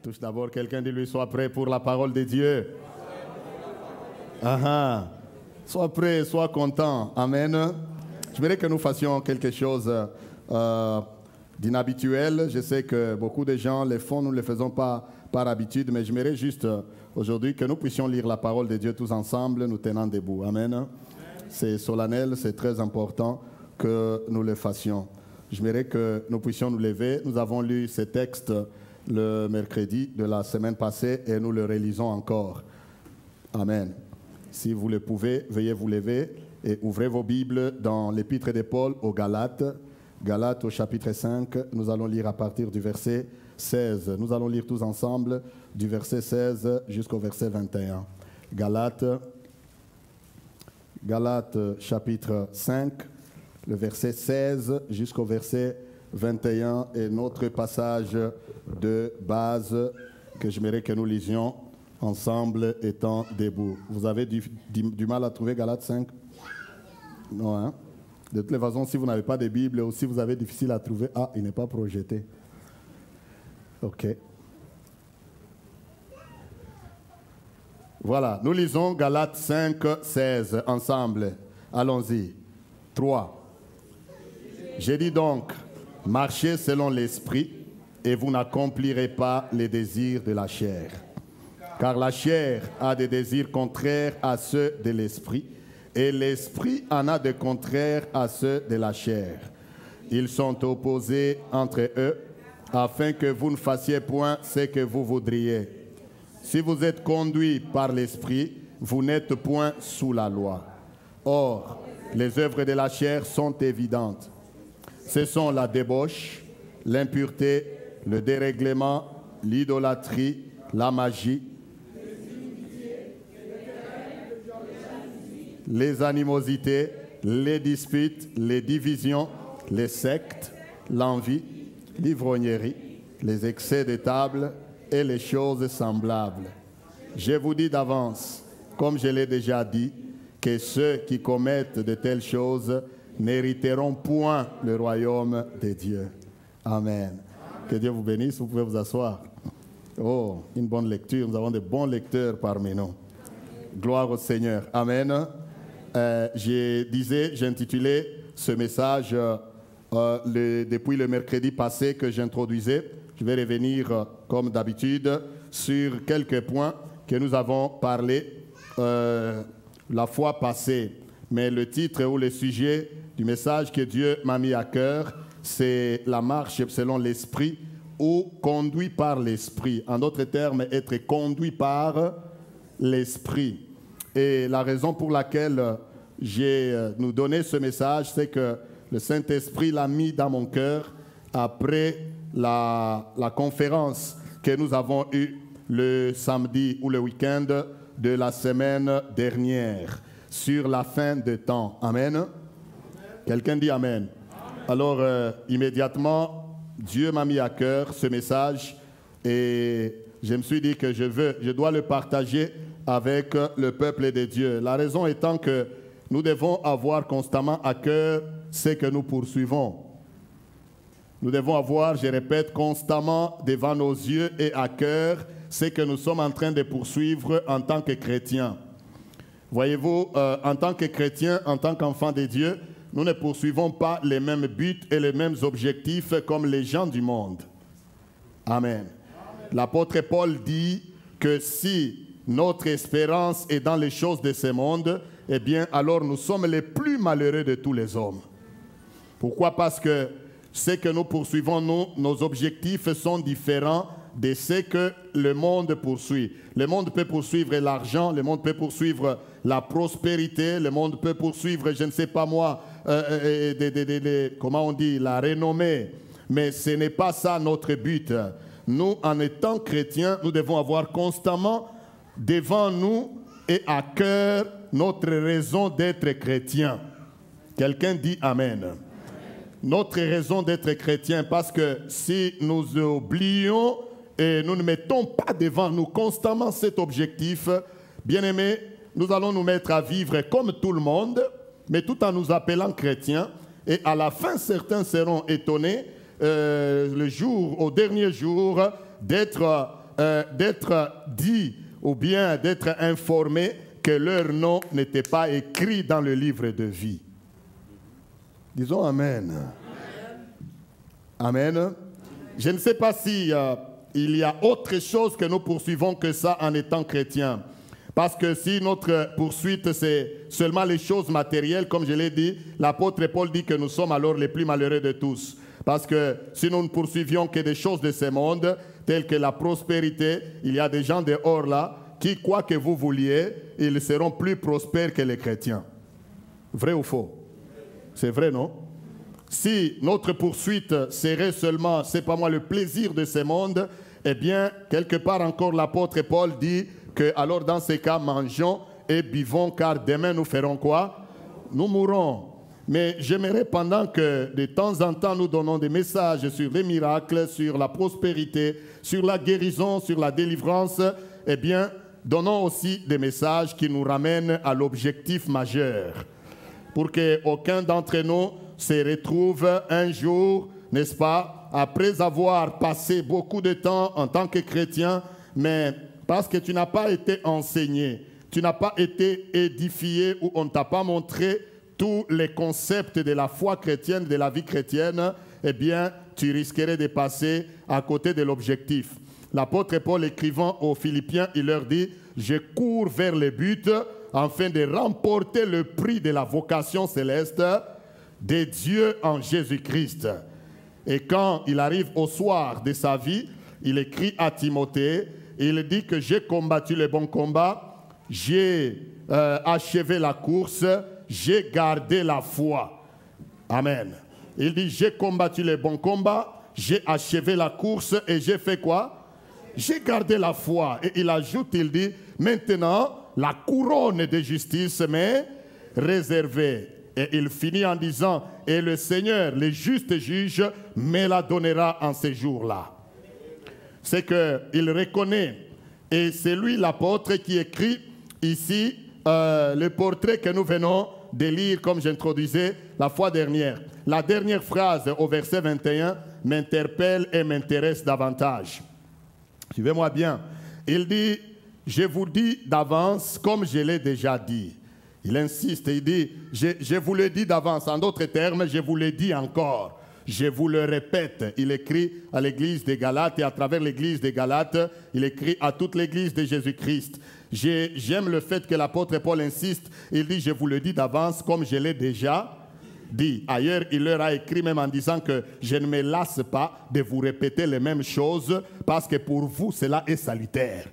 Touche d'abord quelqu'un, dit-lui, sois prêt pour la parole de Dieu. Sois prêt, sois content. Amen. J'aimerais que nous fassions quelque chose d'inhabituel. Je sais que beaucoup de gens le font, nous ne le faisons pas par habitude, mais j'aimerais juste aujourd'hui que nous puissions lire la parole de Dieu tous ensemble, nous tenant debout. Amen. C'est solennel, c'est très important que nous le fassions. J'aimerais que nous puissions nous lever. Nous avons lu ces textes le mercredi de la semaine passée et nous le relisons encore. Amen. Si vous le pouvez, veuillez vous lever et ouvrez vos Bibles dans l'épître de Paul aux Galates. Galates au chapitre 5, nous allons lire à partir du verset 16. Nous allons lire tous ensemble du verset 16 jusqu'au verset 21. Galates chapitre 5, le verset 16 jusqu'au verset 21 est notre passage de base que j'aimerais que nous lisions ensemble étant debout. Vous avez du mal à trouver Galates 5? Non, hein? De toutes les façons, si vous n'avez pas de Bible ou si vous avez difficile à trouver, il n'est pas projeté. OK. Voilà, nous lisons Galates 5, 16 ensemble. Allons-y. 3. J'ai dit donc, marchez selon l'esprit et vous n'accomplirez pas les désirs de la chair. Car la chair a des désirs contraires à ceux de l'esprit et l'esprit en a de contraires à ceux de la chair. Ils sont opposés entre eux afin que vous ne fassiez point ce que vous voudriez. Si vous êtes conduits par l'esprit, vous n'êtes point sous la loi. Or, les œuvres de la chair sont évidentes. Ce sont la débauche, l'impureté, le dérèglement, l'idolâtrie, la magie, les animosités, les disputes, les divisions, les sectes, l'envie, l'ivrognerie, les excès de table et les choses semblables. Je vous dis d'avance, comme je l'ai déjà dit, que ceux qui commettent de telles choses n'hériteront point le royaume de Dieu. Amen. Que Dieu vous bénisse, vous pouvez vous asseoir. Oh, une bonne lecture, nous avons de bons lecteurs parmi nous. Gloire au Seigneur. Amen. J'ai intitulé ce message depuis le mercredi passé que j'introduisais. Je vais revenir comme d'habitude sur quelques points que nous avons parlé la fois passée. Mais le titre ou le sujet du message que Dieu m'a mis à cœur, c'est la marche selon l'esprit ou conduit par l'esprit. En d'autres termes, être conduit par l'esprit. Et la raison pour laquelle j'ai nous donné ce message, c'est que le Saint-Esprit l'a mis dans mon cœur après la conférence que nous avons eue le samedi ou le week-end de la semaine dernière sur la fin des temps. Amen. Amen. Quelqu'un dit Amen. Amen. Alors, immédiatement, Dieu m'a mis à cœur ce message et je me suis dit que je dois le partager avec le peuple de Dieu. La raison étant que nous devons avoir constamment à cœur ce que nous poursuivons. Nous devons avoir, je répète, constamment devant nos yeux et à cœur ce que nous sommes en train de poursuivre en tant que chrétiens. Voyez-vous, en tant que chrétiens, en tant qu'enfants de Dieu, nous ne poursuivons pas les mêmes buts et les mêmes objectifs comme les gens du monde. Amen. L'apôtre Paul dit que si notre espérance est dans les choses de ce monde, eh bien, alors nous sommes les plus malheureux de tous les hommes. Pourquoi? Parce que ce que nous poursuivons, nos objectifs sont différents de ce que le monde poursuit. Le monde peut poursuivre l'argent, le monde peut poursuivre la prospérité, le monde peut poursuivre, je ne sais pas moi, comment on dit, la renommée. Mais ce n'est pas ça notre but. Nous, en étant chrétiens, nous devons avoir constamment devant nous et à cœur notre raison d'être chrétien. Quelqu'un dit Amen. Amen. Notre raison d'être chrétien, parce que si nous oublions et nous ne mettons pas devant nous constamment cet objectif, bien-aimés, nous allons nous mettre à vivre comme tout le monde, mais tout en nous appelant chrétiens. Et à la fin, certains seront étonnés au dernier jour, d'être d'être dit ou bien d'être informés que leur nom n'était pas écrit dans le livre de vie. Disons Amen. Amen. Amen. Je ne sais pas si il y a autre chose que nous poursuivons que ça en étant chrétiens. Parce que si notre poursuite, c'est seulement les choses matérielles, comme je l'ai dit, l'apôtre Paul dit que nous sommes alors les plus malheureux de tous. Parce que si nous ne poursuivions que des choses de ce monde, telles que la prospérité, il y a des gens dehors là qui, quoi que vous vouliez, ils seront plus prospères que les chrétiens. Vrai ou faux? C'est vrai, non? Si notre poursuite serait seulement, c'est pas moi, le plaisir de ce monde, eh bien, quelque part encore, l'apôtre Paul dit que, alors dans ces cas, mangeons et buvons, car demain nous ferons quoi? Nous mourrons. Mais j'aimerais, pendant que de temps en temps nous donnons des messages sur les miracles, sur la prospérité, sur la guérison, sur la délivrance, eh bien, donnons aussi des messages qui nous ramènent à l'objectif majeur. Pour qu'aucun d'entre nous se retrouve un jour, n'est-ce pas, après avoir passé beaucoup de temps en tant que chrétien, mais parce que tu n'as pas été enseigné, tu n'as pas été édifié ou on ne t'a pas montré tous les concepts de la foi chrétienne, de la vie chrétienne, eh bien, tu risquerais de passer à côté de l'objectif. L'apôtre Paul, écrivant aux Philippiens, il leur dit « Je cours vers le but afin de remporter le prix de la vocation céleste de Dieu en Jésus-Christ. » Et quand il arrive au soir de sa vie, il écrit à Timothée, il dit que j'ai combattu le bon combat, j'ai achevé la course, j'ai gardé la foi. Amen. Il dit, j'ai combattu le bon combat, j'ai achevé la course et j'ai fait quoi? J'ai gardé la foi. Et il ajoute, il dit, maintenant, la couronne de justice m'est réservée. Et il finit en disant, et le Seigneur, le juste juge, me la donnera en ces jours-là. C'est qu'il reconnaît, et c'est lui l'apôtre qui écrit ici le portrait que nous venons de lire comme j'introduisais la fois dernière. La dernière phrase au verset 21 m'interpelle et m'intéresse davantage. Suivez-moi bien. Il dit, je vous dis d'avance comme je l'ai déjà dit. Il insiste, il dit, je vous le dis d'avance. En d'autres termes, je vous le dis encore. Je vous le répète. Il écrit à l'église des Galates et à travers l'église des Galates, il écrit à toute l'église de Jésus-Christ. J'aime le fait que l'apôtre Paul insiste. Il dit, je vous le dis d'avance comme je l'ai déjà dit. Ailleurs, il leur a écrit même en disant que je ne me lasse pas de vous répéter les mêmes choses parce que pour vous, cela est salutaire.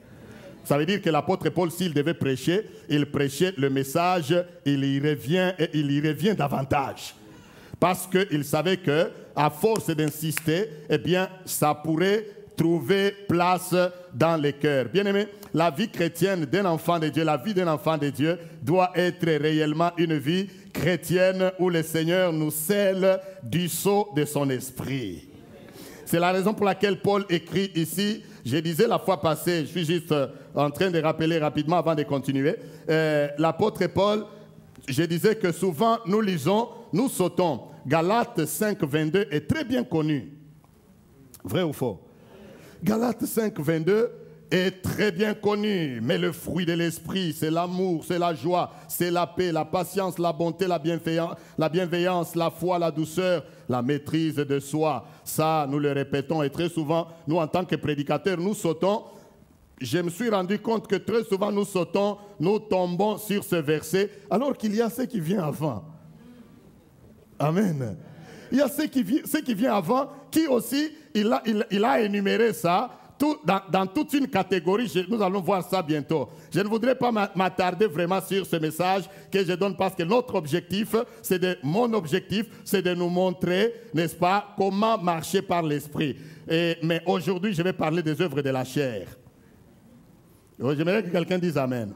Ça veut dire que l'apôtre Paul, s'il devait prêcher, il prêchait le message, il y revient et il y revient davantage. Parce qu'il savait qu'à force d'insister, eh bien, ça pourrait trouver place dans les cœurs. Bien-aimés, la vie chrétienne d'un enfant de Dieu, la vie d'un enfant de Dieu doit être réellement une vie chrétienne où le Seigneur nous scelle du sceau de son esprit. C'est la raison pour laquelle Paul écrit ici, je disais la fois passée, je suis juste en train de rappeler rapidement avant de continuer, l'apôtre Paul, je disais que souvent nous lisons, nous sautons. Galates 5, 22 est très bien connu. Vrai ou faux? Galates 5, 22 est très bien connu, mais le fruit de l'esprit, c'est l'amour, c'est la joie, c'est la paix, la patience, la bonté, la bienveillance, la foi, la douceur, la maîtrise de soi. Ça, nous le répétons et très souvent, nous en tant que prédicateurs, nous sautons. Je me suis rendu compte que très souvent nous sautons, nous tombons sur ce verset, alors qu'il y a ce qui vient avant. Amen. Il y a ce qui vient avant, qui aussi, il a énuméré ça dans toute une catégorie. Nous allons voir ça bientôt. Je ne voudrais pas m'attarder vraiment sur ce message que je donne parce que notre objectif, mon objectif, c'est de nous montrer, n'est-ce pas, comment marcher par l'esprit. Mais aujourd'hui, je vais parler des œuvres de la chair. J'aimerais que quelqu'un dise Amen.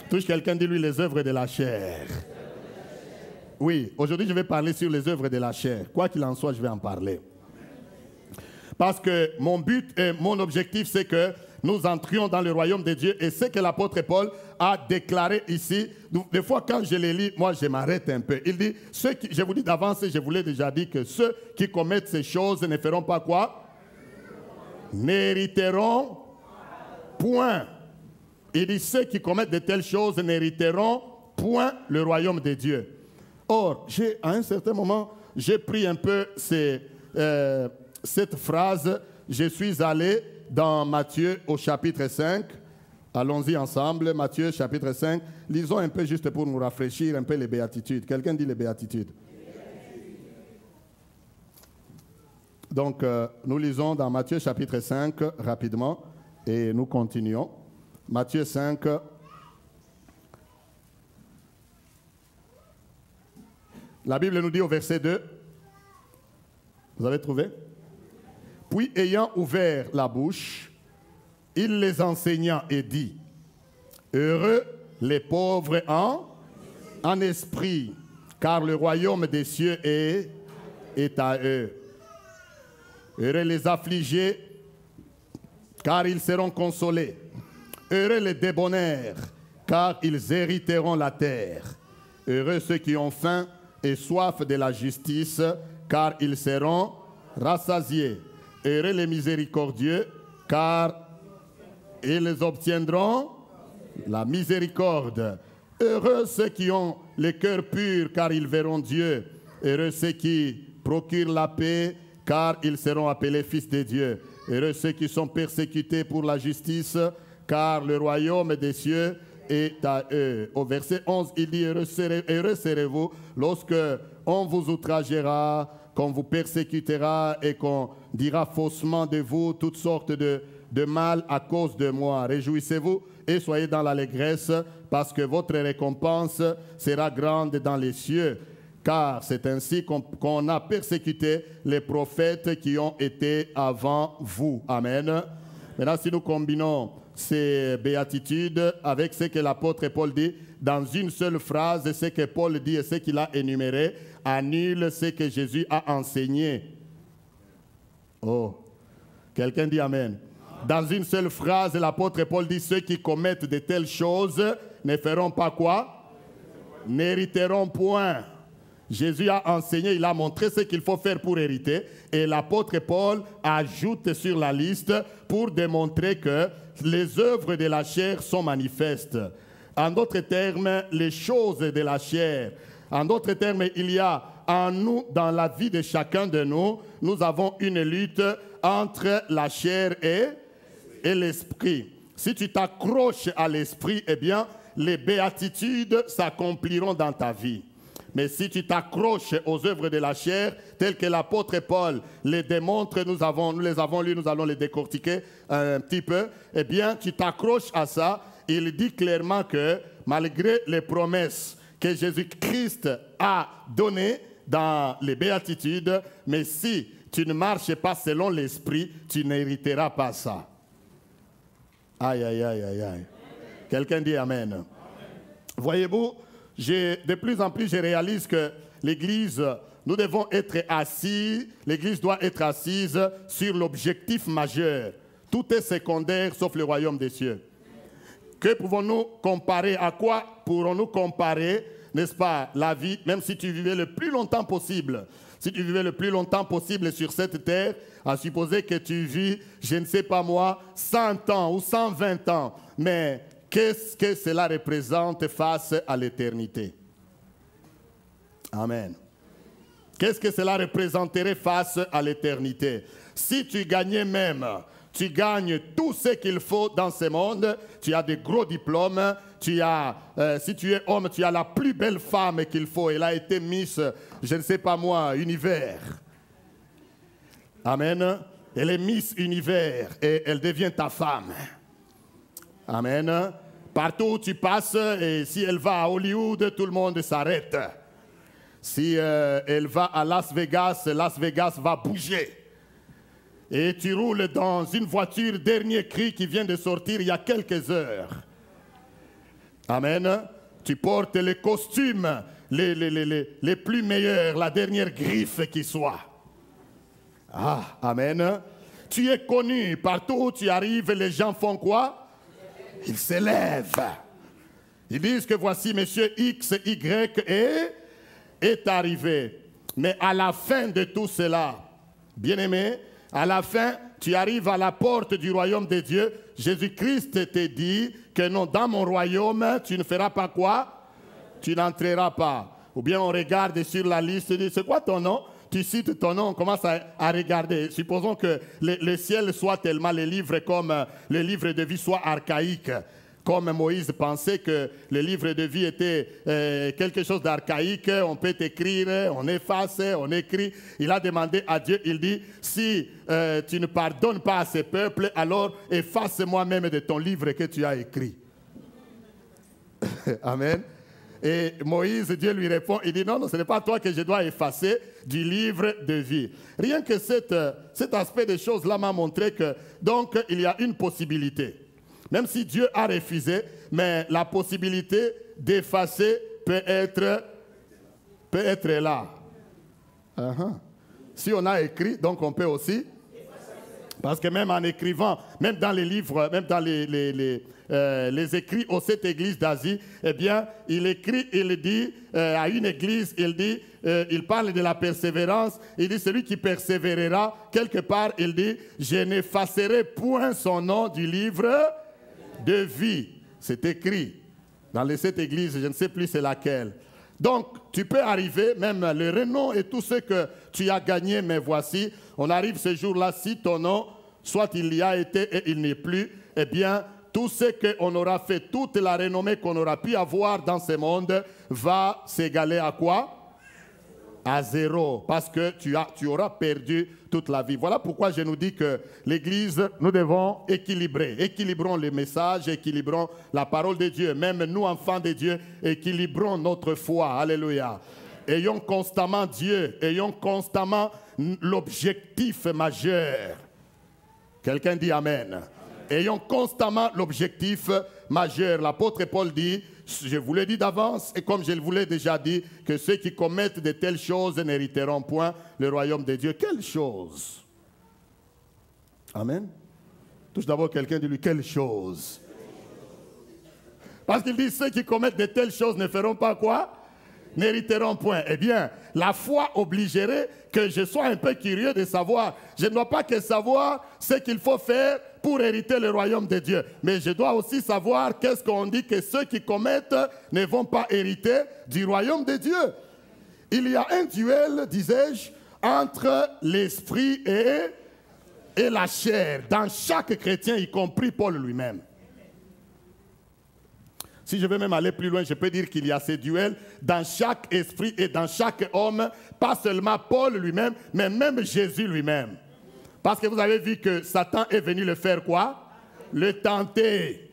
Touche quelqu'un, dis-lui les œuvres de la chair. Oui, aujourd'hui je vais parler sur les œuvres de la chair. Quoi qu'il en soit, je vais en parler. Parce que mon but et mon objectif, c'est que nous entrions dans le royaume de Dieu. Et ce que l'apôtre Paul a déclaré ici, des fois quand je les lis, moi je m'arrête un peu. Il dit, je vous dis d'avance, je vous l'ai déjà dit, que ceux qui commettent ces choses ne feront pas quoi? N'hériteront point. Il dit, ceux qui commettent de telles choses n'hériteront point le royaume de Dieu. Or, à un certain moment, j'ai pris un peu cette phrase. Je suis allé dans Matthieu au chapitre 5. Allons-y ensemble, Matthieu chapitre 5. Lisons un peu juste pour nous rafraîchir un peu les béatitudes. Quelqu'un dit les béatitudes? Donc, nous lisons dans Matthieu chapitre 5 rapidement et nous continuons. Matthieu 5. La Bible nous dit au verset 2. Vous avez trouvé? Puis, ayant ouvert la bouche, il les enseigna et dit, heureux les pauvres en esprit, car le royaume des cieux est à eux. Heureux les affligés, car ils seront consolés. Heureux les débonnaires, car ils hériteront la terre. Heureux ceux qui ont faim et soif de la justice, car ils seront rassasiés. Heureux les miséricordieux, car ils obtiendront la miséricorde. Heureux ceux qui ont le cœur pur, car ils verront Dieu. Heureux ceux qui procurent la paix, car ils seront appelés fils de Dieu. Heureux ceux qui sont persécutés pour la justice, car le royaume des cieux est à eux. Au verset 11, il dit, heureux serez-vous lorsque on vous outragera, qu'on vous persécutera et qu'on dira faussement de vous toutes sortes de mal à cause de moi. Réjouissez-vous et soyez dans l'allégresse, parce que votre récompense sera grande dans les cieux. Car c'est ainsi qu'on a persécuté les prophètes qui ont été avant vous. Amen. Maintenant, si nous combinons ces béatitudes avec ce que l'apôtre Paul dit, dans une seule phrase, ce que Paul dit et ce qu'il a énuméré, annule ce que Jésus a enseigné. Oh, quelqu'un dit Amen. Dans une seule phrase, l'apôtre Paul dit, ceux qui commettent de telles choses ne feront pas quoi? N'hériteront point. Jésus a enseigné, il a montré ce qu'il faut faire pour hériter. Et l'apôtre Paul ajoute sur la liste pour démontrer que les œuvres de la chair sont manifestes. En d'autres termes, les choses de la chair. En d'autres termes, il y a en nous, dans la vie de chacun de nous, nous avons une lutte entre la chair et l'esprit. Si tu t'accroches à l'esprit, eh bien, les béatitudes s'accompliront dans ta vie. Mais si tu t'accroches aux œuvres de la chair, telles que l'apôtre Paul les démontre, nous les avons lues, nous allons les décortiquer un petit peu, eh bien, tu t'accroches à ça. Il dit clairement que malgré les promesses que Jésus-Christ a données dans les béatitudes, mais si tu ne marches pas selon l'esprit, tu n'hériteras pas ça. Aïe, aïe, aïe, aïe, aïe. Quelqu'un dit Amen. Amen. Voyez-vous, de plus en plus, je réalise que l'Église, nous devons être assis, l'Église doit être assise sur l'objectif majeur. Tout est secondaire sauf le royaume des cieux. Que pouvons-nous comparer? À quoi pourrons-nous comparer, n'est-ce pas, la vie, même si tu vivais le plus longtemps possible? Si tu vivais le plus longtemps possible sur cette terre, à supposer que tu vis, je ne sais pas moi, 100 ans ou 120 ans, mais qu'est-ce que cela représente face à l'éternité? Amen. Qu'est-ce que cela représenterait face à l'éternité? Si tu gagnais même, tu gagnes tout ce qu'il faut dans ce monde, tu as de gros diplômes, tu as, si tu es homme, tu as la plus belle femme qu'il faut, elle a été Miss, je ne sais pas moi, Univers. Amen. Elle est Miss Univers et elle devient ta femme. Amen. Partout où tu passes, et si elle va à Hollywood, tout le monde s'arrête. Si elle va à Las Vegas va bouger. Et tu roules dans une voiture dernier cri qui vient de sortir il y a quelques heures. Amen. Tu portes les costumes les plus meilleurs, la dernière griffe qui soit. Ah, amen. Tu es connu. Partout où tu arrives, les gens font quoi? Ils s'élèvent. Ils disent que voici monsieur X, Y est arrivé. Mais à la fin de tout cela, bien-aimé, à la fin, tu arrives à la porte du royaume de Dieu, Jésus-Christ te dit que non, dans mon royaume, tu ne feras pas quoi? Tu n'entreras pas. Ou bien on regarde sur la liste, dit, c'est quoi ton nom? Tu cites ton nom, on commence à regarder. Supposons que le ciel soit tellement, les livres comme les livres de vie soient archaïques. Comme Moïse pensait que le livre de vie était quelque chose d'archaïque, on peut écrire, on efface, on écrit. Il a demandé à Dieu, il dit, si tu ne pardonnes pas à ce peuple, alors efface-moi même de ton livre que tu as écrit. Amen. Et Moïse, Dieu lui répond, il dit, non, non, ce n'est pas toi que je dois effacer du livre de vie. Rien que cet aspect des choses-là m'a montré que, donc, il y a une possibilité. Même si Dieu a refusé, mais la possibilité d'effacer peut être là. Si on a écrit, donc on peut aussi. Parce que même en écrivant, même dans les livres, même dans les écrits aux 7 églises d'Asie, eh bien, il écrit, il dit à une église, il dit, il parle de la persévérance, il dit, celui qui persévérera, quelque part, il dit, je n'effacerai point son nom du livre de vie. C'est écrit dans les 7 églises, je ne sais plus c'est laquelle. Donc, tu peux arriver, même le renom et tout ce que tu as gagné, mais voici, on arrive ce jour-là, si ton nom, soit il y a été et il n'est plus, eh bien, tout ce qu'on aura fait, toute la renommée qu'on aura pu avoir dans ce monde va s'égaler à quoi? À zéro, parce que tu auras perdu toute la vie. Voilà pourquoi je nous dis que l'Église, nous devons équilibrer. Équilibrons les messages, équilibrons la parole de Dieu. Même nous, enfants de Dieu, équilibrons notre foi. Alléluia. Ayons constamment Dieu, ayons constamment l'objectif majeur. Quelqu'un dit Amen. Ayons constamment l'objectif majeur. L'apôtre Paul dit, je vous l'ai dit d'avance, et comme je vous l'ai déjà dit, que ceux qui commettent de telles choses n'hériteront point le royaume de Dieu. Quelle chose? Amen. Touche d'abord quelqu'un, dit lui, quelle chose? Parce qu'il dit, ceux qui commettent de telles choses ne feront pas quoi? N'hériteront point. Eh bien, la foi obligerait que je sois un peu curieux de savoir. Je ne dois pas que savoir ce qu'il faut faire pour hériter le royaume de Dieu. Mais je dois aussi savoir qu'est-ce qu'on dit que ceux qui commettent ne vont pas hériter du royaume de Dieu. Il y a un duel, disais-je, entre l'esprit et la chair, dans chaque chrétien, y compris Paul lui-même. Si je veux même aller plus loin, je peux dire qu'il y a ces duels dans chaque esprit et dans chaque homme, pas seulement Paul lui-même, mais même Jésus lui-même. Parce que vous avez vu que Satan est venu le faire quoi? Le tenter.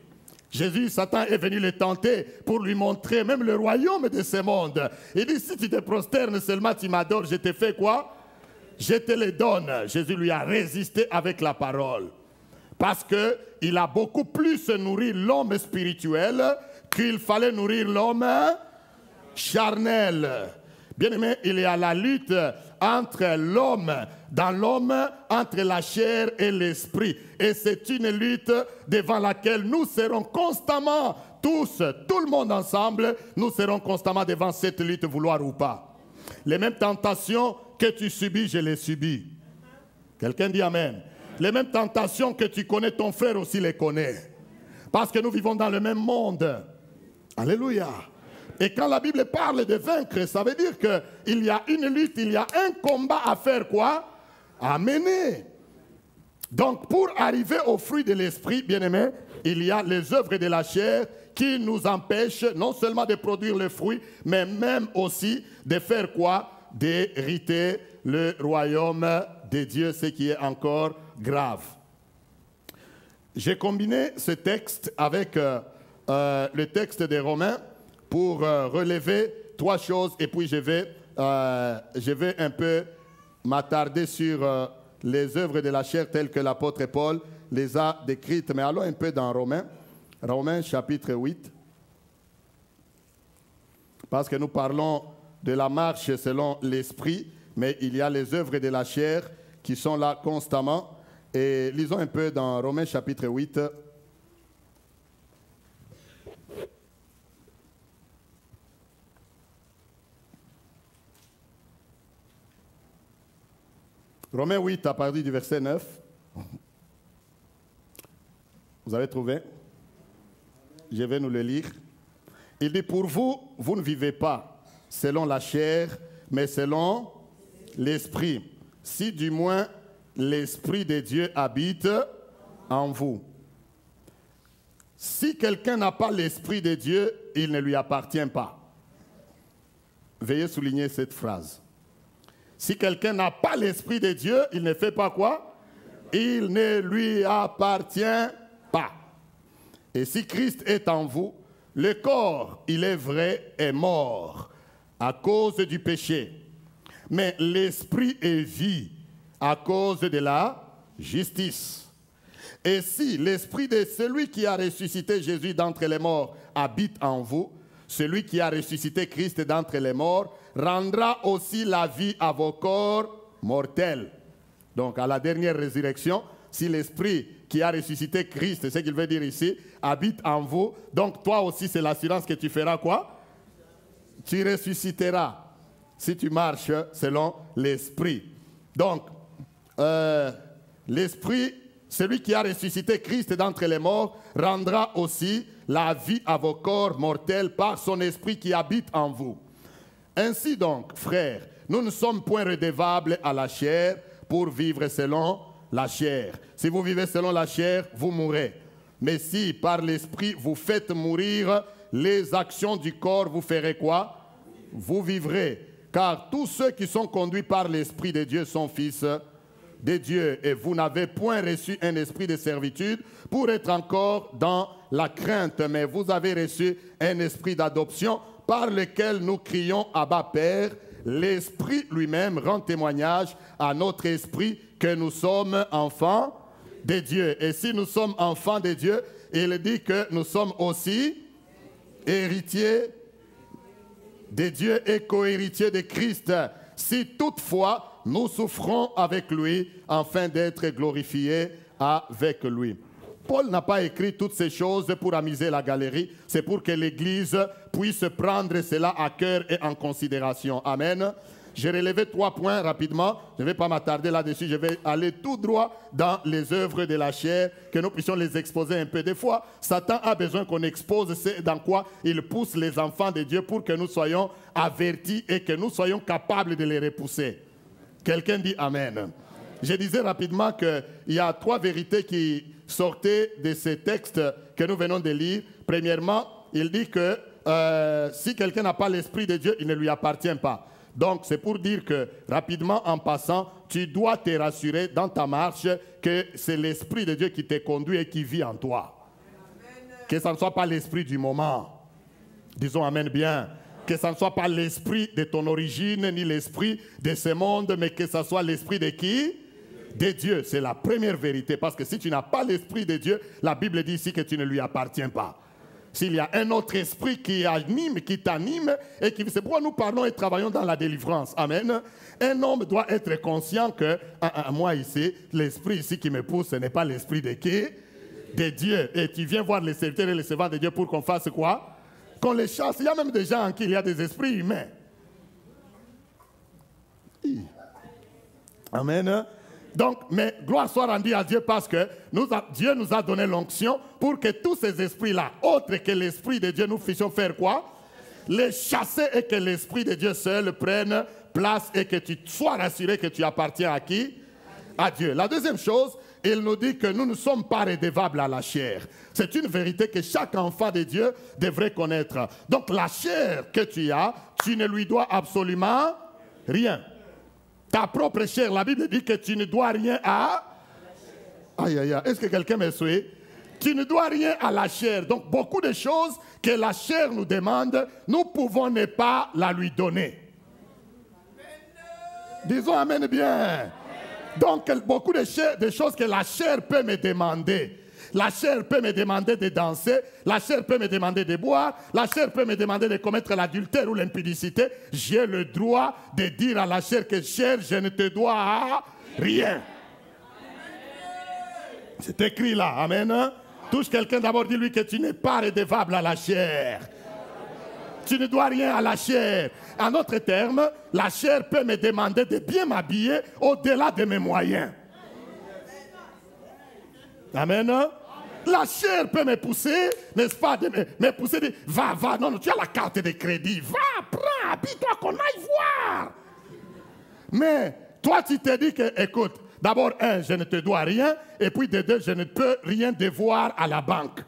Jésus, Satan est venu le tenter pour lui montrer même le royaume de ce monde. Il dit, si tu te prosternes seulement, tu m'adores, je te fais quoi? Je te le donne. Jésus lui a résisté avec la parole. Parce qu'il a beaucoup plus nourri l'homme spirituel qu'il fallait nourrir l'homme charnel. Bien aimé, il y a la lutte entre l'homme, dans l'homme, entre la chair et l'esprit. Et c'est une lutte devant laquelle nous serons constamment, tous, tout le monde ensemble, nous serons constamment devant cette lutte, vouloir ou pas. Les mêmes tentations que tu subis, je les subis. Quelqu'un dit Amen. Les mêmes tentations que tu connais, ton frère aussi les connaît. Parce que nous vivons dans le même monde. Alléluia. Et quand la Bible parle de vaincre, ça veut dire qu'il y a une lutte, il y a un combat à faire quoi? À mener. Donc pour arriver au fruit de l'esprit, bien aimé, il y a les œuvres de la chair qui nous empêchent non seulement de produire le fruit, mais même aussi de faire quoi? D'hériter le royaume de Dieu, ce qui est encore grave. J'ai combiné ce texte avec le texte des Romains pour relever 3 choses et puis je vais un peu m'attarder sur les œuvres de la chair telles que l'apôtre Paul les a décrites. Mais allons un peu dans Romains chapitre 8, parce que nous parlons de la marche selon l'esprit, mais il y a les œuvres de la chair qui sont là constamment. Et lisons un peu dans Romains chapitre 8. Romains 8 à partir du verset 9. Vous avez trouvé? Je vais nous le lire. Il dit, pour vous, vous ne vivez pas selon la chair, mais selon l'esprit. Si du moins l'esprit de Dieu habite en vous. Si quelqu'un n'a pas l'esprit de Dieu, il ne lui appartient pas. Veuillez souligner cette phrase. Si quelqu'un n'a pas l'esprit de Dieu, il ne fait pas quoi? Il ne lui appartient pas. Et si Christ est en vous, le corps, il est vrai, est mort à cause du péché. Mais l'esprit est vie à cause de la justice. Et si l'esprit de celui qui a ressuscité Jésus d'entre les morts habite en vous, celui qui a ressuscité Christ d'entre les morts rendra aussi la vie à vos corps mortels. Donc à la dernière résurrection, si l'esprit qui a ressuscité Christ, c'est ce qu'il veut dire ici, habite en vous, donc toi aussi c'est l'assurance que tu feras quoi? Tu ressusciteras si tu marches selon l'esprit. Donc, l'esprit, celui qui a ressuscité Christ d'entre les morts, rendra aussi la vie à vos corps mortels par son esprit qui habite en vous. Ainsi donc, frères, nous ne sommes point redevables à la chair pour vivre selon la chair. Si vous vivez selon la chair, vous mourrez. Mais si par l'esprit vous faites mourir les actions du corps, vous ferez quoi? Vous vivrez. Car tous ceux qui sont conduits par l'esprit de Dieu sont fils de Dieu. Et vous n'avez point reçu un esprit de servitude pour être encore dans la crainte, mais vous avez reçu un esprit d'adoption par lequel nous crions Abba Père. L'esprit lui-même rend témoignage à notre esprit que nous sommes enfants de Dieu. Et si nous sommes enfants de Dieu, il dit que nous sommes aussi héritiers de Dieu et co-héritiers de Christ. Si toutefois nous souffrons avec lui afin d'être glorifiés avec lui. Paul n'a pas écrit toutes ces choses pour amuser la galerie, c'est pour que l'Église puisse prendre cela à cœur et en considération. Amen. J'ai relevé 3 points rapidement, je ne vais pas m'attarder là-dessus, je vais aller tout droit dans les œuvres de la chair, que nous puissions les exposer un peu. Des fois, Satan a besoin qu'on expose ce dans quoi il pousse les enfants de Dieu pour que nous soyons avertis et que nous soyons capables de les repousser. Quelqu'un dit Amen. Je disais rapidement qu'il y a 3 vérités qui sortaient de ces textes que nous venons de lire. Premièrement, il dit que si quelqu'un n'a pas l'Esprit de Dieu, il ne lui appartient pas. Donc, c'est pour dire que, rapidement, en passant, tu dois te rassurer dans ta marche que c'est l'Esprit de Dieu qui te conduit et qui vit en toi. Amen. Que ce ne soit pas l'esprit du moment. Disons Amen bien. Que ce ne soit pas l'esprit de ton origine, ni l'esprit de ce monde, mais que ce soit l'esprit de qui? De Dieu. C'est la première vérité. Parce que si tu n'as pas l'esprit de Dieu, la Bible dit ici que tu ne lui appartiens pas. S'il y a un autre esprit qui anime, qui t'anime, et qui... C'est pourquoi nous parlons et travaillons dans la délivrance. Amen. Un homme doit être conscient que, moi ici, l'esprit ici qui me pousse, ce n'est pas l'esprit de qui? De Dieu. Et tu viens voir les serviteurs et les servants de Dieu pour qu'on fasse quoi? Qu'on les chasse. Il y a même des gens en qui il y a des esprits humains. Amen. Donc, mais gloire soit rendue à Dieu parce que Dieu nous a donné l'onction pour que tous ces esprits-là, autres que l'esprit de Dieu, nous puissions faire quoi? Les chasser et que l'esprit de Dieu seul prenne place et que tu sois rassuré que tu appartiens à qui? À Dieu. La deuxième chose, il nous dit que nous ne sommes pas redevables à la chair. C'est une vérité que chaque enfant de Dieu devrait connaître. Donc la chair que tu as, tu ne lui dois absolument rien. Ta propre chair, la Bible dit que tu ne dois rien à... Aïe, aïe, aïe. Est-ce que quelqu'un me suit? Tu ne dois rien à la chair. Donc beaucoup de choses que la chair nous demande, nous pouvons ne pas la lui donner. Disons Amen bien. Donc beaucoup de choses que la chair peut me demander. La chair peut me demander de danser, la chair peut me demander de boire, la chair peut me demander de commettre l'adultère ou l'impudicité. J'ai le droit de dire à la chair que chair, je ne te dois rien. C'est écrit là, amen. Touche quelqu'un d'abord, dis-lui que tu n'es pas redevable à la chair. Tu ne dois rien à la chair. En d'autres termes, la chair peut me demander de bien m'habiller au-delà de mes moyens. Amen. la chair peut me pousser, n'est-ce pas, de me pousser, de, va, non, tu as la carte de crédit, va, prends, habille-toi qu'on aille voir. Mais toi, tu te dis que, écoute, d'abord, un, je ne te dois rien, et puis de deux, je ne peux rien devoir à la banque.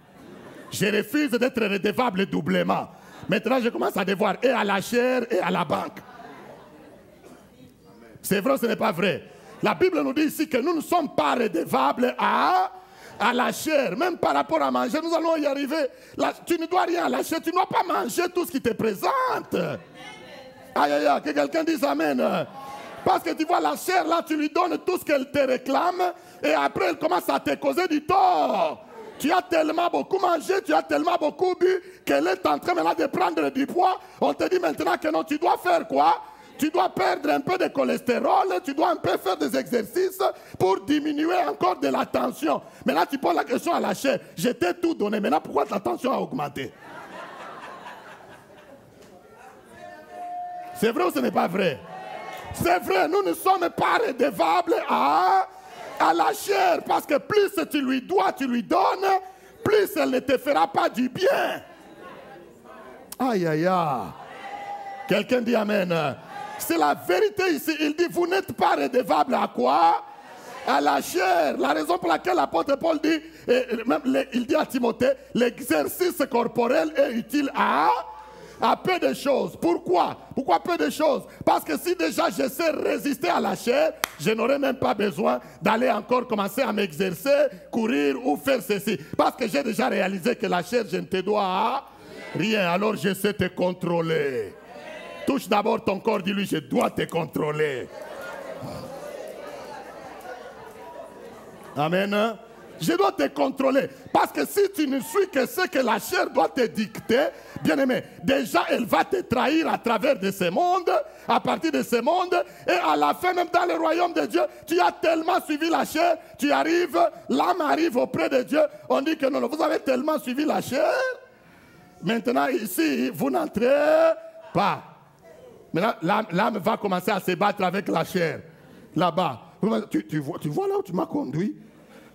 Je refuse d'être redevable doublement. Maintenant, je commence à devoir et à la chair et à la banque. C'est vrai ou ce n'est pas vrai? La Bible nous dit ici que nous ne sommes pas redevables à la chair. Même par rapport à manger, nous allons y arriver. Tu ne dois rien à la chair. Tu ne dois pas manger tout ce qui te présente. Aïe, aïe, aïe, que quelqu'un dise amen. Parce que tu vois, la chair, là, tu lui donnes tout ce qu'elle te réclame. Et après, elle commence à te causer du tort. Tu as tellement beaucoup mangé, tu as tellement beaucoup bu, qu'elle est en train maintenant de prendre du poids. On te dit maintenant que non, tu dois faire quoi? Tu dois perdre un peu de cholestérol, tu dois un peu faire des exercices pour diminuer encore de la tension. Maintenant, tu poses la question à la chair. Je t'ai tout donné, maintenant pourquoi ta tension a augmenté? C'est vrai ou ce n'est pas vrai? C'est vrai, nous ne sommes pas redevables à la chair. Parce que plus tu lui dois, tu lui donnes, plus elle ne te fera pas du bien. Aïe, aïe, aïe. Quelqu'un dit amen. C'est la vérité ici. Il dit, vous n'êtes pas redevable à quoi? À la chair. La raison pour laquelle l'apôtre Paul dit, il dit à Timothée, l'exercice corporel est utile à peu de choses. Pourquoi? Pourquoi peu de choses? Parce que si déjà je sais résister à la chair, je n'aurai même pas besoin d'aller encore commencer à m'exercer, courir ou faire ceci. Parce que j'ai déjà réalisé que la chair, je ne te dois rien. Alors je sais te contrôler. Touche d'abord ton corps, dis-lui, je dois te contrôler. Amen. Je dois te contrôler. Parce que si tu ne suis que ce que la chair doit te dicter, bien aimé, déjà elle va te trahir à travers de ce monde, à partir de ce monde, et à la fin, même dans le royaume de Dieu, tu as tellement suivi la chair, tu arrives, l'âme arrive auprès de Dieu, on dit que non, vous avez tellement suivi la chair, maintenant ici, vous n'entrez pas. Maintenant, l'âme va commencer à se battre avec la chair. Là-bas. Tu vois là où tu m'as conduit?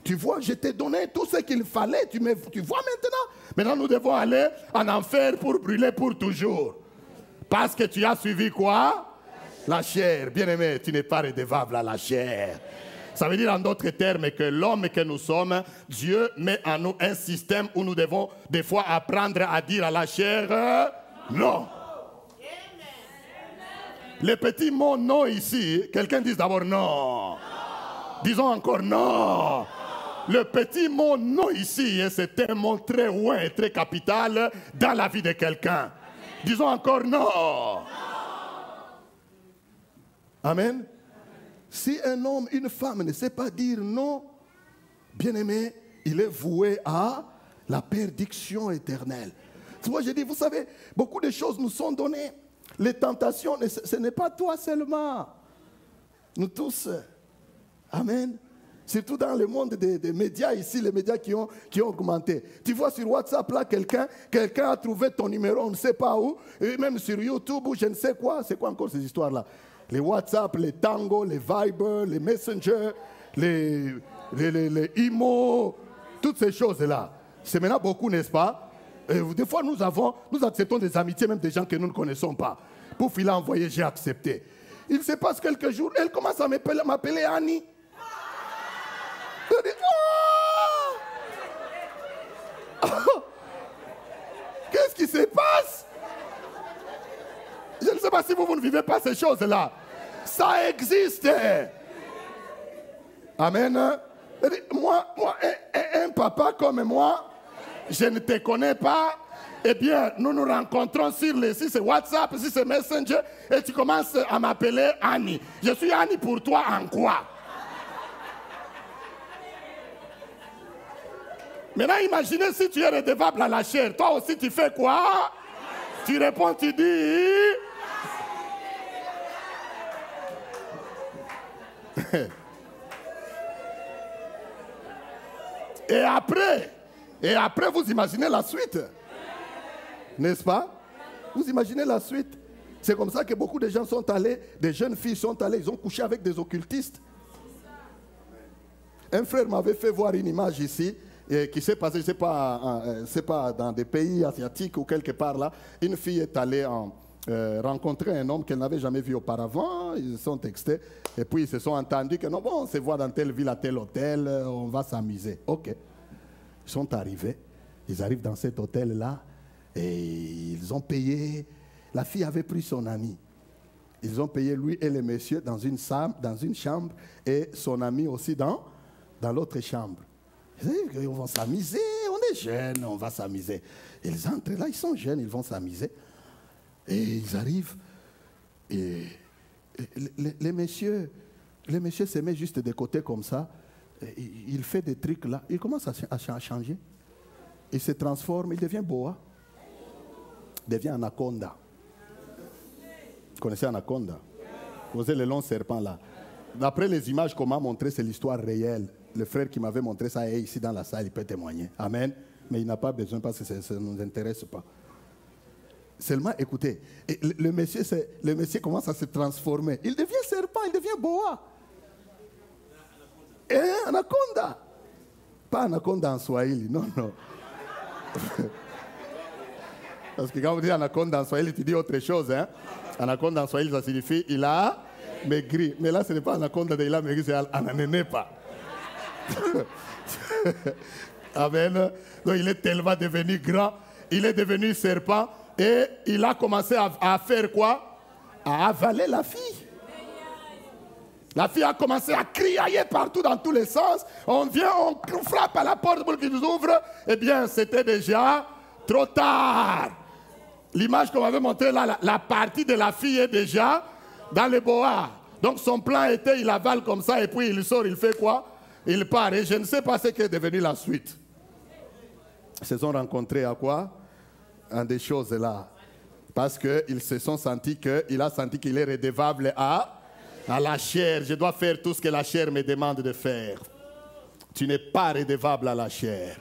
Tu vois, je t'ai donné tout ce qu'il fallait. Tu vois maintenant? Maintenant, nous devons aller en enfer pour brûler pour toujours. Parce que tu as suivi quoi? La chair. Bien-aimé, tu n'es pas redevable à la chair. Ça veut dire en d'autres termes que l'homme que nous sommes, Dieu met en nous un système où nous devons des fois apprendre à dire à la chair non. Les petits mots non ici, quelqu'un dise d'abord non. Disons encore non. Le petit mot non ici, c'est un mot très loin et très capital dans la vie de quelqu'un. Disons encore non. Amen. Si un homme, une femme ne sait pas dire non, bien aimé, il est voué à la perdition éternelle. Tu vois, je dis, vous savez, beaucoup de choses nous sont données. Les tentations, ce n'est pas toi seulement. Nous tous. Amen. Surtout dans le monde des médias ici, les médias qui ont augmenté. Tu vois sur WhatsApp là, quelqu'un a trouvé ton numéro, on ne sait pas où, et même sur YouTube ou je ne sais quoi. C'est quoi encore ces histoires-là? Les WhatsApp, les Tango, les Viber, les Messenger, les Imo, toutes ces choses-là. C'est maintenant beaucoup, n'est-ce pas? Des fois, nous acceptons des amitiés, même des gens que nous ne connaissons pas. Pour filer envoyer, j'ai accepté. Il se passe quelques jours, elle commence à m'appeler Annie. Je dis, oh! Qu'est-ce qui se passe? Je ne sais pas si vous ne vivez pas ces choses-là. Ça existe. Amen. Moi, un papa comme moi, je ne te connais pas. Eh bien, nous nous rencontrons si c'est WhatsApp, si c'est Messenger, et tu commences à m'appeler Annie. Je suis Annie pour toi en quoi? Maintenant, imaginez si tu es redevable à la chair. Toi aussi, tu fais quoi? Tu réponds, tu dis... Et après, vous imaginez la suite. N'est-ce pas? Vous imaginez la suite. C'est comme ça que beaucoup de gens sont allés, des jeunes filles sont allées, ils ont couché avec des occultistes. Un frère m'avait fait voir une image ici. et qui s'est passé, je ne sais pas, dans des pays asiatiques ou quelque part là, une fille est allée rencontrer un homme qu'elle n'avait jamais vu auparavant, ils se sont textés, et puis ils se sont entendus que non, bon, on se voit dans telle ville, à tel hôtel, on va s'amuser. Ok. Ils sont arrivés, ils arrivent dans cet hôtel-là, et ils ont payé, la fille avait pris son ami. Ils ont payé lui et le monsieur dans une chambre et son ami aussi dans l'autre chambre. Ils disent, on va s'amuser, on est jeunes, on va s'amuser. Ils entrent là, ils sont jeunes, ils vont s'amuser. Et ils arrivent, et les messieurs se met juste de côté comme ça. Il fait des trucs là, il commence à changer. Il se transforme, il devient boa. Il devient anaconda. Vous connaissez Anaconda? Vous avez le long serpent là. D'après les images qu'on m'a montrées, c'est l'histoire réelle. Le frère qui m'avait montré ça est ici dans la salle, il peut témoigner. Amen. Mais il n'a pas besoin parce que ça ne nous intéresse pas. Seulement, écoutez, le monsieur commence à se transformer. Il devient serpent, il devient boa. Et anaconda. Pas anaconda en Swahili, non, non. Parce que quand vous dites anaconda en Swahili, tu dis autre chose, hein. Anaconda en Swahili, ça signifie il a maigri. Mais là, ce n'est pas anaconda de il a maigri, c'est ananenepa. Amen. Donc, il est tellement devenu grand, il est devenu serpent et il a commencé à faire quoi? À avaler la fille. La fille a commencé à crier partout dans tous les sens. On vient, on frappe à la porte pour qu'il nous ouvre. Eh bien, c'était déjà trop tard. L'image qu'on m'avait montrée là, la partie de la fille est déjà dans le bois. Donc son plan était, il avale comme ça et puis il sort, il fait quoi? Il part. Et je ne sais pas ce qu'est devenu la suite. Ils se sont rencontrés à quoi? En des choses là. Parce qu'ils se sont sentis qu'il a senti qu'il est redevable à la chair. Je dois faire tout ce que la chair me demande de faire. Tu n'es pas redevable à la chair.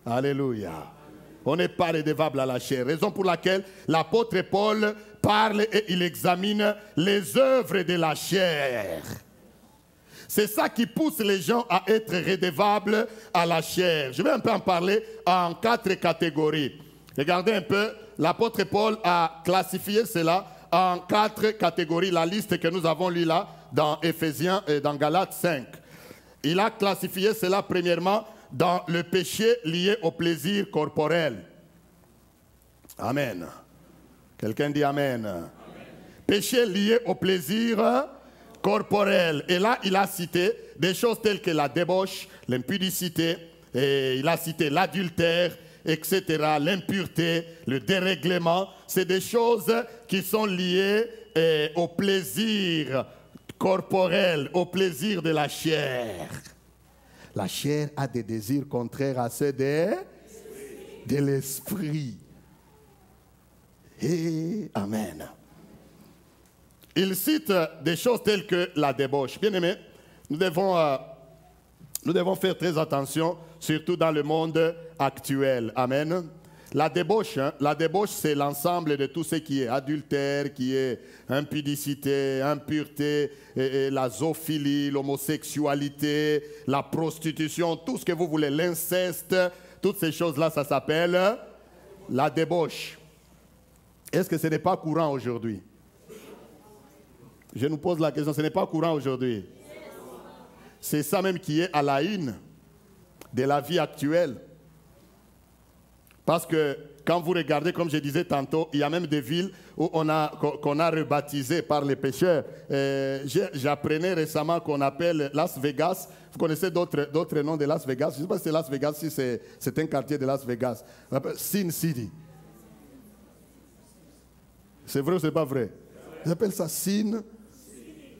Alléluia. On n'est pas redevable à la chair. Raison pour laquelle l'apôtre Paul parle et il examine les œuvres de la chair. C'est ça qui pousse les gens à être redevables à la chair. Je vais un peu en parler en 4 catégories. Regardez un peu, l'apôtre Paul a classifié cela en 4 catégories. La liste que nous avons lue là dans Éphésiens et dans Galates 5. Il a classifié cela premièrement dans le péché lié au plaisir corporel. Amen. Quelqu'un dit amen. Amen. Péché lié au plaisir corporel. Et là, il a cité des choses telles que la débauche, l'impudicité, et il a cité l'adultère, etc., l'impureté, le dérèglement. C'est des choses qui sont liées au plaisir corporel, au plaisir de la chair. La chair a des désirs contraires à ceux de l'esprit. Et amen. Il cite des choses telles que la débauche. Bien aimé, nous devons faire très attention, surtout dans le monde actuel. Amen. La débauche, c'est l'ensemble de tout ce qui est adultère, qui est impudicité, impureté, la zoophilie, l'homosexualité, la prostitution, tout ce que vous voulez, l'inceste, toutes ces choses-là, ça s'appelle la débauche. Est-ce que ce n'est pas courant aujourd'hui? Je nous pose la question, ce n'est pas courant aujourd'hui? C'est ça même qui est à la une de la vie actuelle. Parce que quand vous regardez, comme je disais tantôt, il y a même des villes où qu'on a rebaptisées par les pécheurs. J'apprenais récemment qu'on appelle Las Vegas. Vous connaissez d'autres noms de Las Vegas? Je ne sais pas si c'est Las Vegas, si c'est un quartier de Las Vegas. On appelle Sin City. C'est vrai ou c'est pas vrai? Ils appellent ça Sin.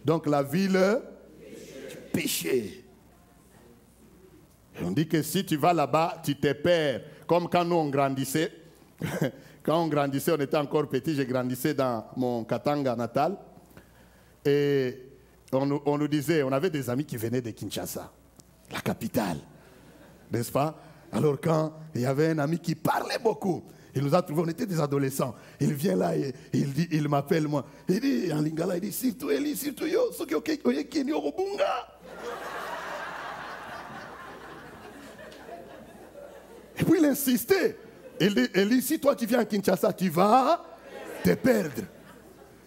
Donc la ville du péché. Et on dit que si tu vas là-bas, tu te perds. Comme quand nous on grandissait. Quand on grandissait, on était encore petit. Je grandissais dans mon Katanga natal. Et on nous disait, on avait des amis qui venaient de Kinshasa, la capitale. N'est-ce pas? Alors quand il y avait un ami qui parlait beaucoup, il nous a trouvés, on était des adolescents. Il vient là et il m'appelle moi. Il dit, en lingala, il dit, surtout Eli, surtout yo, ce qui est Kenyo Robunga. il insistait. Il dit, si toi tu viens à Kinshasa, tu vas te perdre.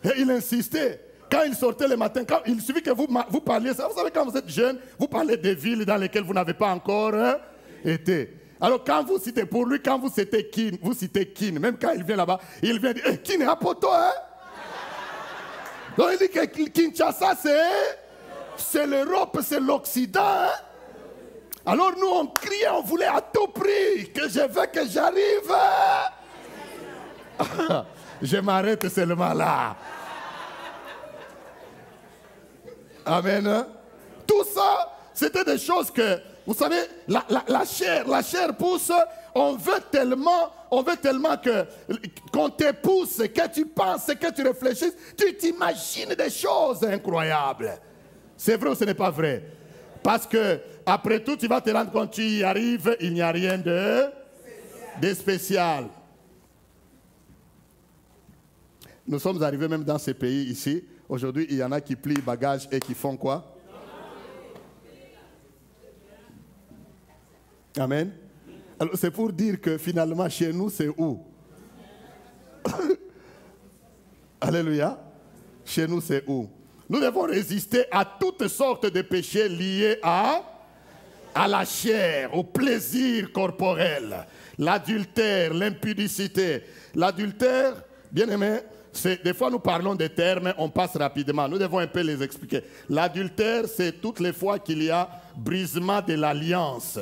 Et il insistait. Quand il sortait le matin, il suffit que vous parliez, vous savez, quand vous êtes jeune, vous parlez des villes dans lesquelles vous n'avez pas encore été. Alors quand vous citez, pour lui, quand vous citez Kin, même quand il vient là-bas, il vient dire, Kin est à poto, hein? Donc il dit que Kinshasa, c'est l'Europe, c'est l'Occident, hein? Alors nous, on criait, on voulait à tout prix que je veux que j'arrive. Je m'arrête seulement là. Amen. Tout ça, c'était des choses que, vous savez, la chair pousse. On veut tellement qu'on te pousse, que tu penses, que tu réfléchisses. Tu t'imagines des choses incroyables. C'est vrai ou ce n'est pas vrai? Parce que, après tout, tu vas te rendre compte, tu y arrives, il n'y a rien de spécial. Nous sommes arrivés même dans ces pays ici. Aujourd'hui, il y en a qui plient bagages et qui font quoi? Amen. Alors, c'est pour dire que finalement, chez nous, c'est où? Alléluia. Chez nous, c'est où? Nous devons résister à toutes sortes de péchés liés à la chair, au plaisir corporel, l'adultère, l'impudicité. L'adultère, bien aimé, des fois nous parlons des termes, on passe rapidement. Nous devons un peu les expliquer. L'adultère, c'est toutes les fois qu'il y a brisement de l'alliance.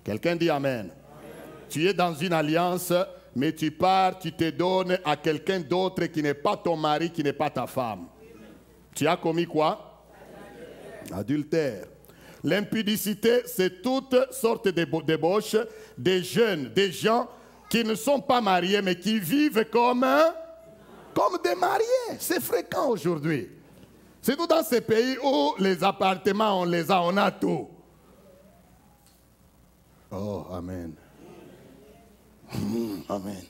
Quelqu'un dit amen. Amen. Tu es dans une alliance, mais tu pars, tu te donnes à quelqu'un d'autre qui n'est pas ton mari, qui n'est pas ta femme. Tu as commis quoi? Adultère. L'impudicité, c'est toutes sortes de débauches, des jeunes, des gens qui ne sont pas mariés, mais qui vivent comme des mariés. C'est fréquent aujourd'hui. C'est tout dans ces pays où les appartements, on a tout. Oh, amen. Amen.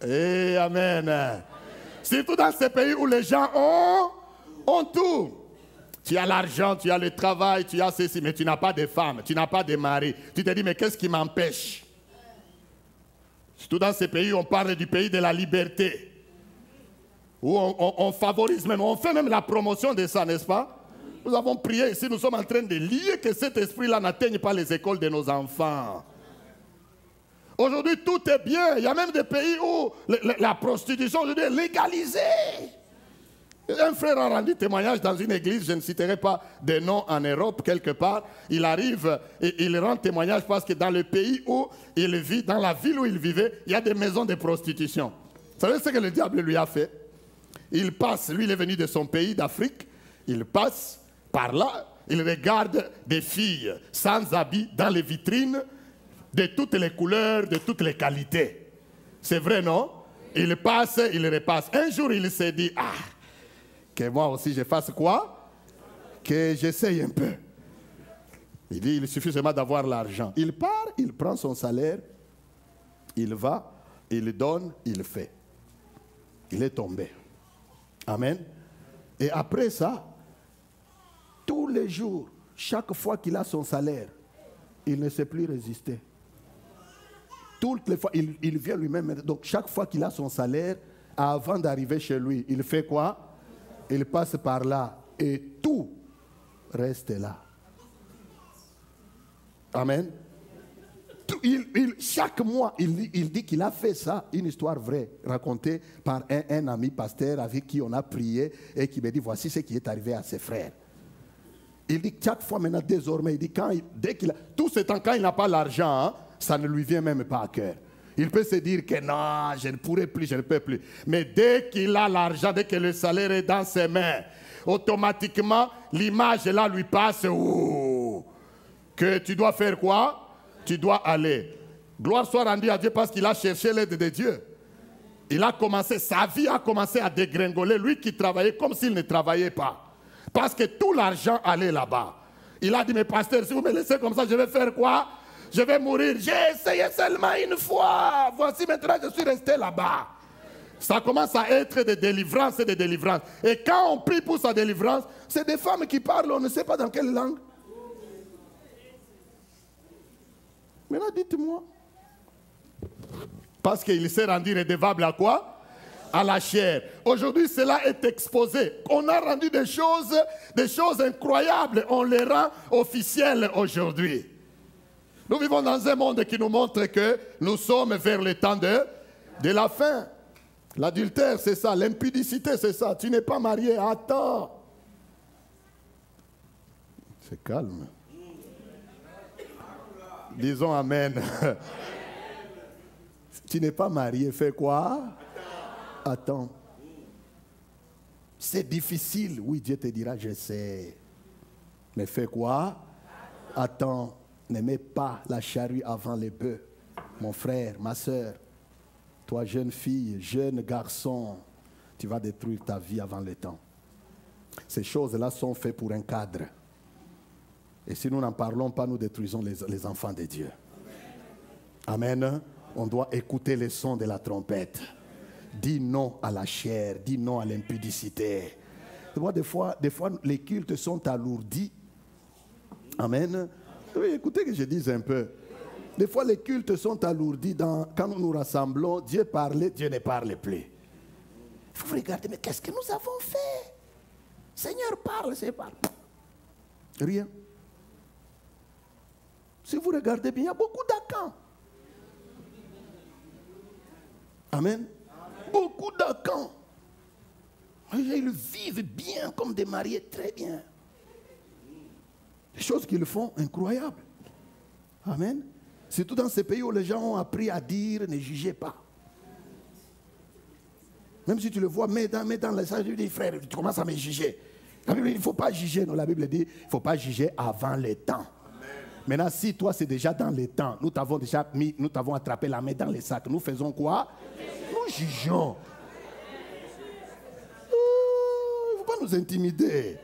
Et amen. Surtout dans ces pays où les gens ont tout. Tu as l'argent, tu as le travail, tu as ceci, mais tu n'as pas de femme, tu n'as pas de mari. Tu te dis, mais qu'est-ce qui m'empêche? Surtout dans ces pays où on parle du pays de la liberté. Où on favorise même, on fait même la promotion de ça, n'est-ce pas? Nous avons prié ici, nous sommes en train de lier que cet esprit-là n'atteigne pas les écoles de nos enfants. Aujourd'hui, tout est bien. Il y a même des pays où la prostitution aujourd'hui est légalisée. Un frère a rendu témoignage dans une église, je ne citerai pas de nom en Europe, quelque part. Il arrive et il rend témoignage parce que dans le pays où il vit, dans la ville où il vivait, il y a des maisons de prostitution. Vous savez ce que le diable lui a fait? Il passe, lui il est venu de son pays d'Afrique, il passe par là, il regarde des filles sans habits dans les vitrines, de toutes les couleurs, de toutes les qualités. C'est vrai, non? Il passe, il repasse. Un jour, il s'est dit, que moi aussi je fasse quoi? Que j'essaye un peu. Il dit, il suffit seulement d'avoir l'argent. Il part, il prend son salaire, il va, il donne, il fait. Il est tombé. Amen. Et après ça, tous les jours, chaque fois qu'il a son salaire, il ne sait plus résister. Toutes les fois, il vient lui-même. Donc chaque fois qu'il a son salaire, avant d'arriver chez lui, il fait quoi? Il passe par là et tout reste là. Amen. Chaque mois, il dit qu'il a fait ça, une histoire vraie, racontée par un ami pasteur avec qui on a prié et qui me dit, voici ce qui est arrivé à ses frères. Il dit chaque fois maintenant, désormais, il dit, tout ce temps, quand il n'a pas l'argent, hein, ça ne lui vient même pas à cœur. Il peut se dire que non, je ne pourrai plus, je ne peux plus. Mais dès qu'il a l'argent, dès que le salaire est dans ses mains, automatiquement, l'image là lui passe. Ouh, que tu dois faire quoi? Tu dois aller. Gloire soit rendue à Dieu parce qu'il a cherché l'aide de Dieu. Il a commencé, sa vie a commencé à dégringoler. Lui qui travaillait comme s'il ne travaillait pas. Parce que tout l'argent allait là-bas. Il a dit, mais pasteur, si vous me laissez comme ça, je vais faire quoi? Je vais mourir. J'ai essayé seulement une fois. Voici maintenant, je suis resté là-bas. Ça commence à être des délivrances et des délivrances. Et quand on prie pour sa délivrance, c'est des femmes qui parlent, on ne sait pas dans quelle langue. Maintenant, dites-moi. Parce qu'il s'est rendu redevable à quoi? À la chair. Aujourd'hui, cela est exposé. On a rendu des choses incroyables. On les rend officielles aujourd'hui. Nous vivons dans un monde qui nous montre que nous sommes vers le temps de la fin. L'adultère, c'est ça. L'impudicité, c'est ça. Tu n'es pas marié. Attends. C'est calme. Disons amen. Tu n'es pas marié. Fais quoi? Attends. C'est difficile. Oui, Dieu te dira, je sais. Mais fais quoi? Attends. Ne mets pas la charrue avant les bœufs. Mon frère, ma soeur, toi jeune fille, jeune garçon, tu vas détruire ta vie avant le temps. Ces choses-là sont faites pour un cadre. Et si nous n'en parlons pas, nous détruisons les enfants de Dieu. Amen. On doit écouter les sons de la trompette. Dis non à la chair, dis non à l'impudicité. Tu vois, des fois, les cultes sont alourdis. Amen. Oui, écoutez que je dise un peu. Des fois, les cultes sont alourdis. Quand nous nous rassemblons, Dieu parlait, Dieu ne parle plus. Il faut regarder, mais qu'est-ce que nous avons fait? Seigneur parle, Seigneur parle. Rien. Si vous regardez bien, il y a beaucoup d'acans. Amen. Beaucoup d'acans. Ils vivent bien comme des mariés, très bien. Des choses qu'ils font incroyables. Amen. Surtout dans ces pays où les gens ont appris à dire ne jugez pas. Même si tu le vois, mets dans les sages, tu dis frère, tu commences à me juger. La Bible dit il ne faut pas juger. Non, la Bible dit il ne faut pas juger avant le temps. Maintenant, si toi c'est déjà dans les temps, nous t'avons déjà mis, nous t'avons attrapé la main dans les sacs. Nous faisons quoi? Nous jugeons. Il ne faut pas nous intimider.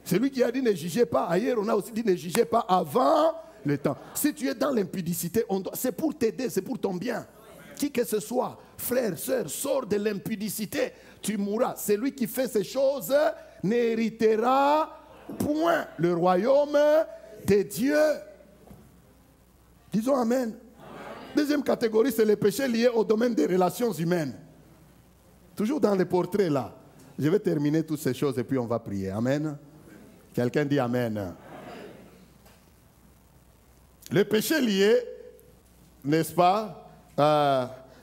Celui qui a dit ne jugez pas, ailleurs on a aussi dit ne jugez pas avant le temps. Si tu es dans l'impudicité, c'est pour t'aider, c'est pour ton bien. Qui que ce soit, frère, soeur, sors de l'impudicité, tu mourras. Celui qui fait ces choses n'héritera point le royaume de Dieu. Disons amen. Deuxième catégorie, c'est les péchés liés au domaine des relations humaines. Toujours dans les portraits là. Je vais terminer toutes ces choses et puis on va prier. Amen. Quelqu'un dit amen. Amen. Le péché lié, n'est-ce pas?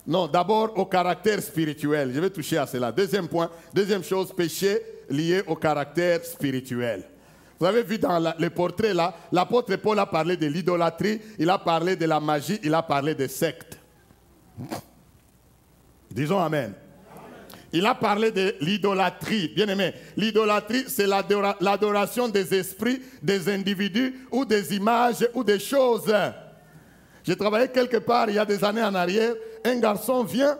Non, d'abord au caractère spirituel. Je vais toucher à cela. Deuxième point, deuxième chose, péché lié au caractère spirituel. Vous avez vu dans les portraits là, l'apôtre Paul a parlé de l'idolâtrie, il a parlé de la magie, il a parlé des sectes. Disons amen. Il a parlé de l'idolâtrie. Bien aimé, l'idolâtrie, c'est l'adoration des esprits, des individus ou des images ou des choses. J'ai travaillé quelque part il y a des années en arrière. Un garçon vient,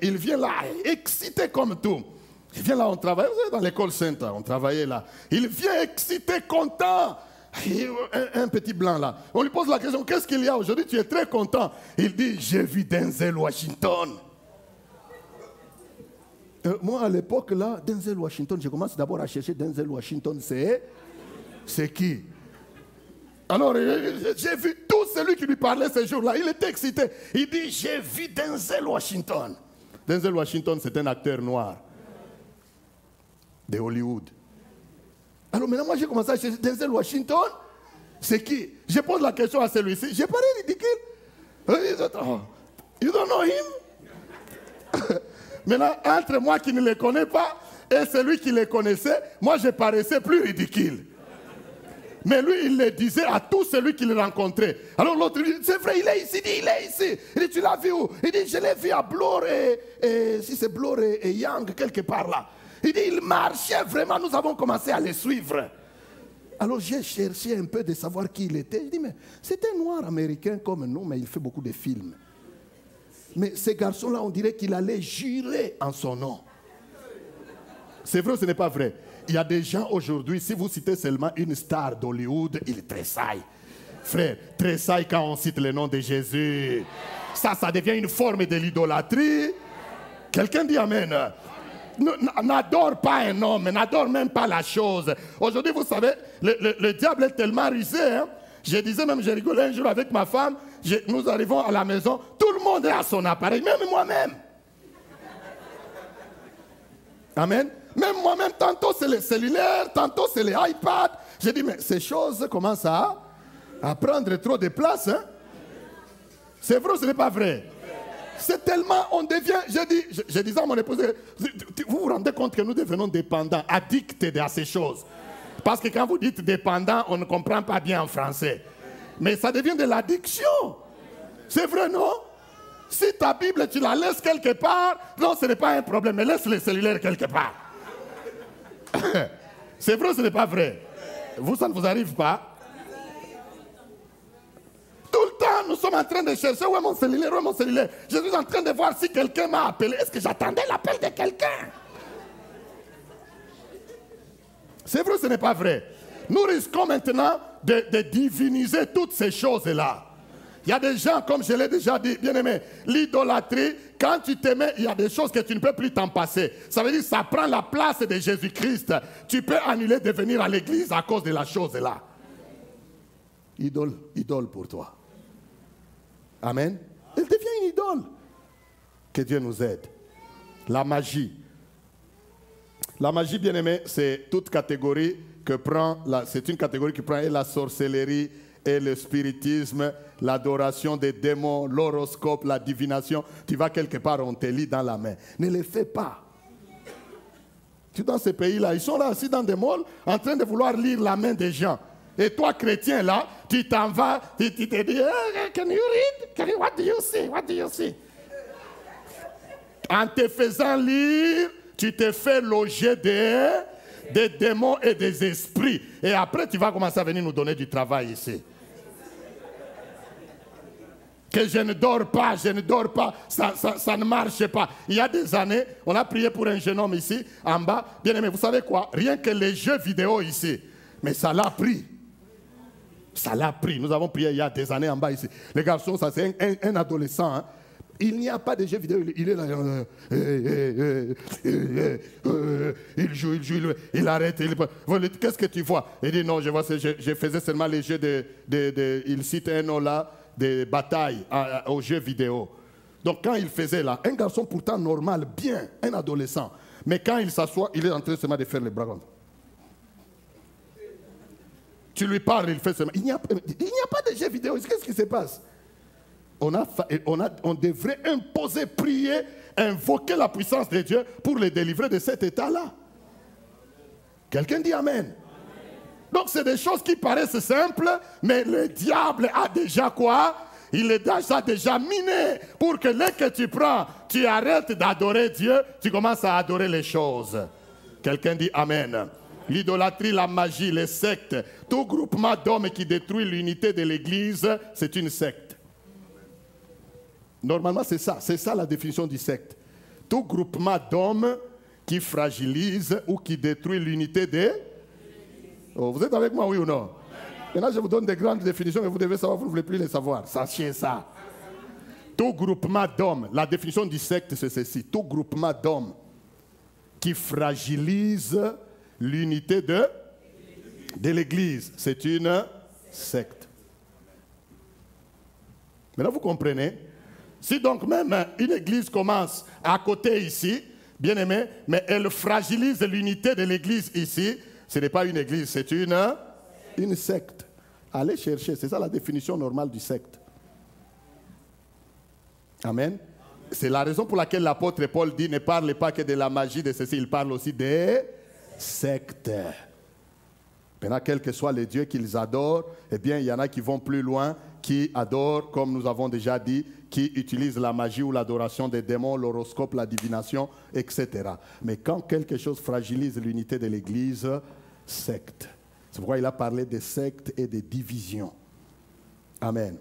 il vient là, excité comme tout. Il vient là, on travaille, vous savez, dans l'école Sainte, on travaillait là. Il vient excité, content. Un petit blanc là. On lui pose la question, qu'est-ce qu'il y a aujourd'hui? Tu es très content. Il dit, j'ai vu Denzel Washington. Moi, à l'époque, là, Denzel Washington, je commence d'abord à chercher Denzel Washington, c'est qui? Alors, j'ai vu tout celui qui lui parlait ce jour-là. Il était excité. Il dit, j'ai vu Denzel Washington. Denzel Washington, c'est un acteur noir de Hollywood. Alors maintenant, moi, j'ai commencé à chercher Denzel Washington. C'est qui? Je pose la question à celui-ci. J'ai parlé ridicule. You don't know him? Maintenant, entre moi qui ne le connais pas et celui qui le connaissait, moi je paraissais plus ridicule. Mais lui, il le disait à tout celui qu'il rencontrait. Alors l'autre lui dit, c'est vrai, il est ici, il dit, il est ici. Il dit, tu l'as vu où? Il dit, je l'ai vu à Bloor et si c'est Bloor et Young, quelque part là. Il dit, il marchait vraiment, nous avons commencé à le suivre. Alors j'ai cherché un peu de savoir qui il était. Je dis, mais c'est un noir américain comme nous, mais il fait beaucoup de films. Mais ces garçons-là, on dirait qu'il allait jurer en son nom. C'est vrai ou ce n'est pas vrai? Il y a des gens aujourd'hui, si vous citez seulement une star d'Hollywood, ils tressaillent. Frère, tressaillent quand on cite le nom de Jésus. Ça devient une forme de l'idolâtrie. Quelqu'un dit amen. N'adore pas un homme, n'adore même pas la chose. Aujourd'hui, vous savez, le diable est tellement rusé. Hein? Je disais même, je rigolais un jour avec ma femme, nous arrivons à la maison, tout le monde est à son appareil, même moi-même. Amen. Même moi-même, tantôt c'est les cellulaires, tantôt c'est les iPads. J'ai dit, mais ces choses commencent à prendre trop de place. Hein? C'est vrai ou ce n'est pas vrai? C'est tellement, on devient, je disais à mon épouse, vous vous rendez compte que nous devenons dépendants, addicts à ces choses. Parce que quand vous dites dépendant, on ne comprend pas bien en français. Mais ça devient de l'addiction. C'est vrai, non? Si ta Bible, tu la laisses quelque part, non, ce n'est pas un problème, mais laisse les cellulaires quelque part. C'est vrai ou ce n'est pas vrai? Vous, ça ne vous arrive pas? Tout le temps, nous sommes en train de chercher où est mon cellulaire, où est mon cellulaire. Je suis en train de voir si quelqu'un m'a appelé. Est-ce que j'attendais l'appel de quelqu'un? C'est vrai ou ce n'est pas vrai? Nous risquons maintenant de diviniser toutes ces choses-là. Il y a des gens, comme je l'ai déjà dit, bien aimé, l'idolâtrie, quand tu t'aimais, il y a des choses que tu ne peux plus t'en passer. Ça veut dire que ça prend la place de Jésus-Christ. Tu peux annuler de venir à l'église à cause de la chose-là. Idole pour toi. Amen. Elle devient une idole. Que Dieu nous aide. La magie. La magie, bien aimé, c'est toute catégorie que prend, c'est une catégorie qui prend et la sorcellerie, et le spiritisme, l'adoration des démons, l'horoscope, la divination. Tu vas quelque part, on te lit dans la main. Ne le fais pas. Tu es dans ces pays-là, ils sont là assis dans des malls en train de vouloir lire la main des gens. Et toi, chrétien, là, tu t'en vas, tu te dis, can you read? What do you see? What do you see? En te faisant lire, tu te fais loger des démons et des esprits. Et après, tu vas commencer à venir nous donner du travail ici. Que je ne dors pas, ça ne marche pas. Il y a des années, on a prié pour un jeune homme ici, en bas. Bien aimé, vous savez quoi? Rien que les jeux vidéo ici. Mais ça l'a pris. Ça l'a pris. Nous avons prié il y a des années en bas ici. Les garçons, ça c'est un adolescent. Hein. Il n'y a pas de jeux vidéo. Il est là. Il joue, il arrête. Qu'est-ce que tu vois? Il dit non, je faisais seulement les jeux il cite un nom là. Des batailles aux jeux vidéo. Donc quand il faisait là, un garçon pourtant normal, bien, un adolescent, mais quand il s'assoit, il est en train seulement de faire les bras. Tu lui parles, il fait seulement. Il n'y a pas de jeux vidéo. Qu'est-ce qui se passe? On devrait imposer, prier, invoquer la puissance de Dieu pour les délivrer de cet état-là. Quelqu'un dit Amen. Donc c'est des choses qui paraissent simples, mais le diable a déjà quoi? Il les a déjà minés pour que dès que tu prends, tu arrêtes d'adorer Dieu, tu commences à adorer les choses. Quelqu'un dit Amen. L'idolâtrie, la magie, les sectes, tout groupement d'hommes qui détruit l'unité de l'Église, c'est une secte. Normalement c'est ça la définition du secte. Tout groupement d'hommes qui fragilise ou qui détruit l'unité de Oh, vous êtes avec moi, oui ou non? Maintenant, je vous donne des grandes définitions, mais vous devez savoir, vous ne voulez plus les savoir. Sachez ça. Tout groupement d'hommes, la définition du secte, c'est ceci. Tout groupement d'hommes qui fragilise l'unité de l'Église, c'est une secte. Maintenant, vous comprenez? Si donc même une Église commence à côté ici, bien aimé, mais elle fragilise l'unité de l'Église ici, ce n'est pas une église, c'est une secte. Allez chercher, c'est ça la définition normale du secte. Amen. C'est la raison pour laquelle l'apôtre Paul dit ne parle pas que de la magie de ceci, il parle aussi des sectes. Maintenant, quels que soient les dieux qu'ils adorent, eh bien, il y en a qui vont plus loin, qui adorent, comme nous avons déjà dit, qui utilisent la magie ou l'adoration des démons, l'horoscope, la divination, etc. Mais quand quelque chose fragilise l'unité de l'Église, secte. C'est pourquoi il a parlé de sectes et de divisions. Amen.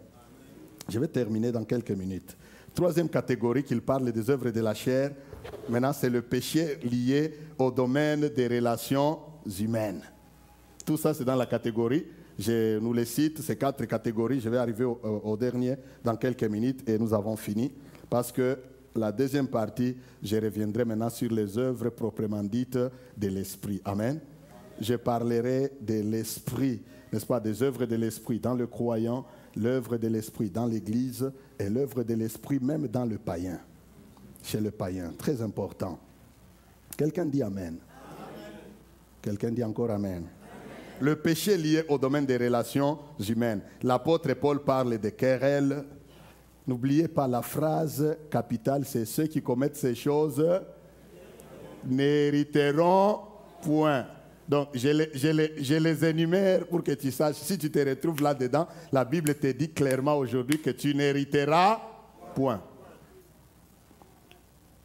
Je vais terminer dans quelques minutes. Troisième catégorie qu'il parle des œuvres de la chair. Maintenant, c'est le péché lié au domaine des relations humaines. Tout ça, c'est dans la catégorie. Je nous les cite, ces 4 catégories. Je vais arriver au dernier dans quelques minutes et nous avons fini. Parce que la deuxième partie, je reviendrai maintenant sur les œuvres proprement dites de l'esprit. Amen. je parlerai de l'esprit, n'est-ce pas, des œuvres de l'esprit dans le croyant, l'œuvre de l'esprit dans l'Église et l'œuvre de l'esprit même dans le païen, chez le païen, très important. Quelqu'un dit Amen. Quelqu'un dit encore Amen. Le péché lié au domaine des relations humaines. L'apôtre Paul parle de querelles. N'oubliez pas la phrase capitale, c'est ceux qui commettent ces choses n'hériteront point. Donc, je les énumère pour que tu saches, si tu te retrouves là-dedans, la Bible te dit clairement aujourd'hui que tu n'hériteras point.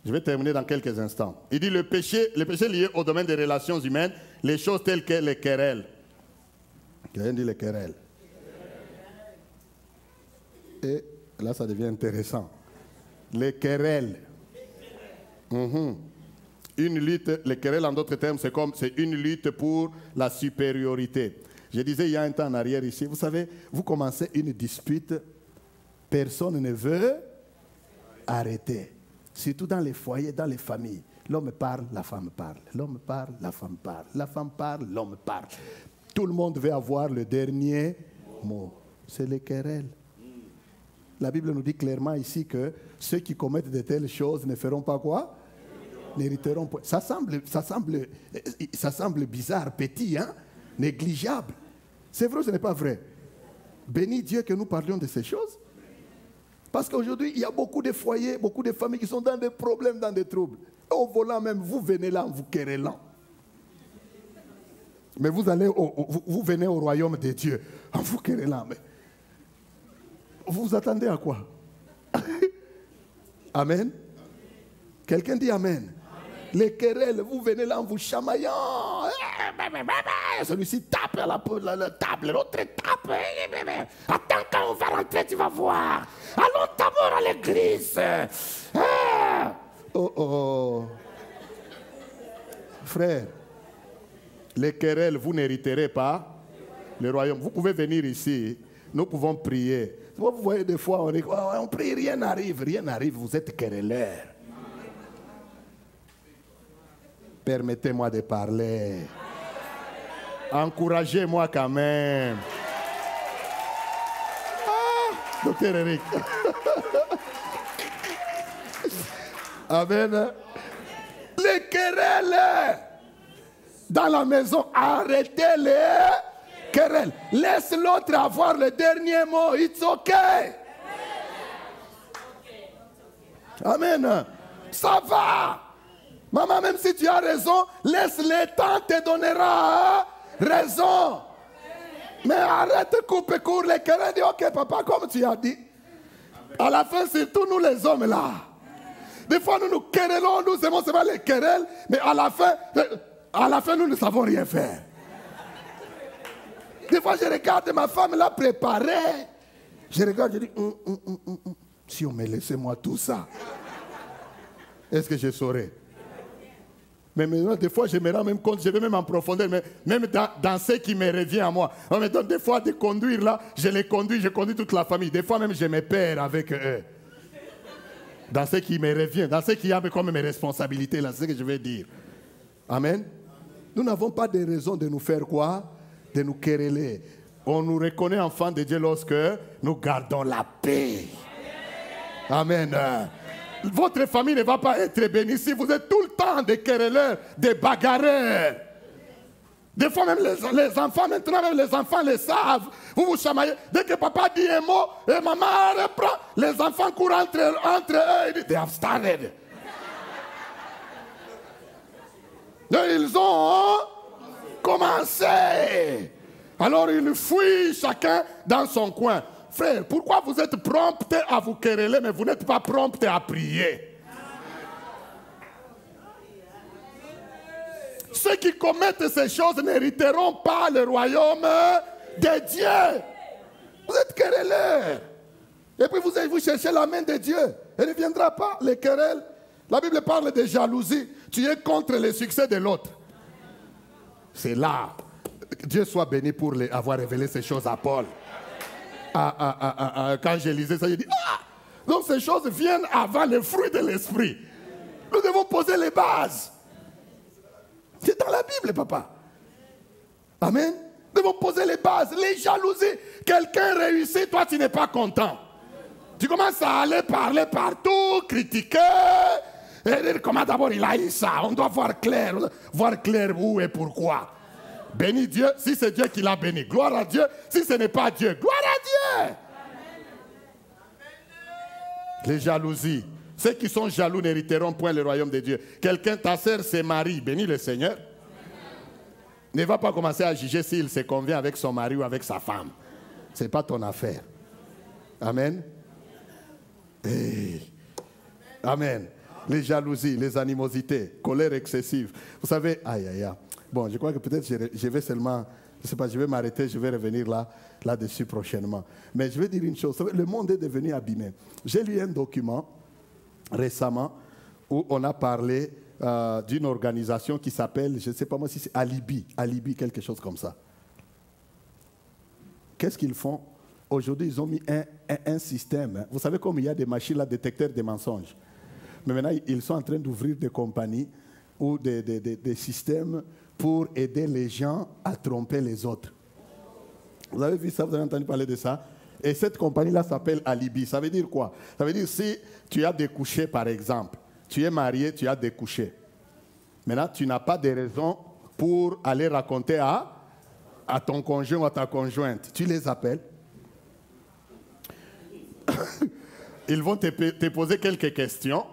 Je vais terminer dans quelques instants. Il dit le péché lié au domaine des relations humaines, les choses telles que les querelles. Quelqu'un dit les querelles. Et là, ça devient intéressant. Les querelles. Une lutte, les querelles en d'autres termes, c'est une lutte pour la supériorité. Je disais il y a un temps en arrière ici, vous savez, vous commencez une dispute, personne ne veut arrêter. Surtout dans les foyers, dans les familles. L'homme parle, la femme parle. L'homme parle, la femme parle. La femme parle, l'homme parle. Tout le monde veut avoir le dernier mot. C'est les querelles. La Bible nous dit clairement ici que ceux qui commettent de telles choses ne feront pas quoi? N'hériteront pas. Ça semble bizarre, petit, hein? Négligeable. C'est vrai ou ce n'est pas vrai? Bénis Dieu que nous parlions de ces choses. Parce qu'aujourd'hui, il y a beaucoup de foyers, beaucoup de familles qui sont dans des problèmes, dans des troubles. Au volant même, vous venez là en vous querellant. Mais vous venez au royaume de Dieu en vous querellant. Mais vous attendez à quoi? Amen. Quelqu'un dit Amen. Amen. Les querelles, vous venez là en vous chamaillant. Celui-ci tape à la table, l'autre tape. Attends, quand on va rentrer, tu vas voir. Allons d'abord à l'église. Frère, les querelles, vous n'hériterez pas le royaume. Vous pouvez venir ici, nous pouvons prier. Vous voyez des fois, on prie, rien n'arrive, vous êtes querelleurs. Permettez-moi de parler. Encouragez-moi quand même. Docteur Eric. Amen. Les querelles dans la maison, arrêtez les querelles. Laisse l'autre avoir le dernier mot. It's okay. Amen. Ça va. Maman, même si tu as raison, laisse le temps te donnera raison. Mais arrête de couper court les querelles. Dis ok papa, comme tu as dit. À la fin, c'est tous nous les hommes là. Des fois, nous nous querellons, nous aimons seulement les querelles, mais à la fin, nous ne savons rien faire. Des fois, je regarde ma femme l'a préparée. Je regarde, je dis, si on me laissait moi tout ça, est-ce que je saurais? Mais maintenant, des fois, je me rends même compte, je vais même en profondeur, mais même dans ce qui me revient à moi. On me donne des fois de conduire là, je conduis toute la famille. Des fois même, je me perds avec eux. Dans ce qui me revient, dans ce qui a comme mes responsabilités, là, c'est ce que je vais dire. Amen. Nous n'avons pas de raison de nous faire quoi? De nous quereller. On nous reconnaît enfants de Dieu lorsque nous gardons la paix. Amen. Votre famille ne va pas être bénie si vous êtes tout le temps des querelleurs, des bagarreurs. Des fois même les enfants, maintenant même les enfants le savent. Vous vous chamaillez. Dès que papa dit un mot et maman reprend, les enfants courent entre eux et disent, they have started. Donc, ils ont commencé. Alors ils fuient chacun dans son coin. Frère, pourquoi vous êtes prompts à vous quereller, mais vous n'êtes pas prompts à prier? Ceux qui commettent ces choses n'hériteront pas le royaume de Dieu. Vous êtes querelleurs. Et puis vous cherchez la main de Dieu. Elle ne viendra pas, les querelles. La Bible parle de jalousie. Tu es contre le succès de l'autre. C'est là. Dieu soit béni pour avoir révélé ces choses à Paul. Quand je lisais ça, je dis, donc ces choses viennent avant le fruit de l'esprit. Nous devons poser les bases. C'est dans la Bible, papa. Amen. Nous devons poser les bases, les jalousies. Quelqu'un réussit, toi tu n'es pas content. Tu commences à aller parler partout, critiquer. Et dire comment d'abord il a eu ça. On doit voir clair où et pourquoi. Bénis Dieu si c'est Dieu qui l'a béni. Gloire à Dieu si ce n'est pas Dieu. Gloire à Dieu. Les jalousies. Ceux qui sont jaloux n'hériteront point le royaume de Dieu. Quelqu'un, ta sœur se marie, bénis le Seigneur. Ne va pas commencer à juger s'il se convient avec son mari ou avec sa femme. Ce n'est pas ton affaire. Amen. Hey. Amen. Les jalousies, les animosités, colère excessive. Vous savez, aïe, aïe, aïe. Bon, je crois que peut-être je vais seulement, je ne sais pas, je vais m'arrêter, je vais revenir là-dessus prochainement. Mais je vais dire une chose, le monde est devenu abîmé. J'ai lu un document récemment où on a parlé d'une organisation qui s'appelle, je ne sais pas moi si c'est Alibi, quelque chose comme ça. Qu'est-ce qu'ils font? Aujourd'hui, ils ont mis un système. Hein. Vous savez comme il y a des machines là, détecteurs de mensonges. Mais maintenant, ils sont en train d'ouvrir des compagnies ou des systèmes pour aider les gens à tromper les autres. Vous avez vu ça? Vous avez entendu parler de ça? Et cette compagnie-là s'appelle Alibi. Ça veut dire quoi? Ça veut dire si tu as découché, par exemple, tu es marié, tu as découché. Maintenant, tu n'as pas de raison pour aller raconter à ton conjoint ou à ta conjointe. Tu les appelles. Ils vont te poser quelques questions.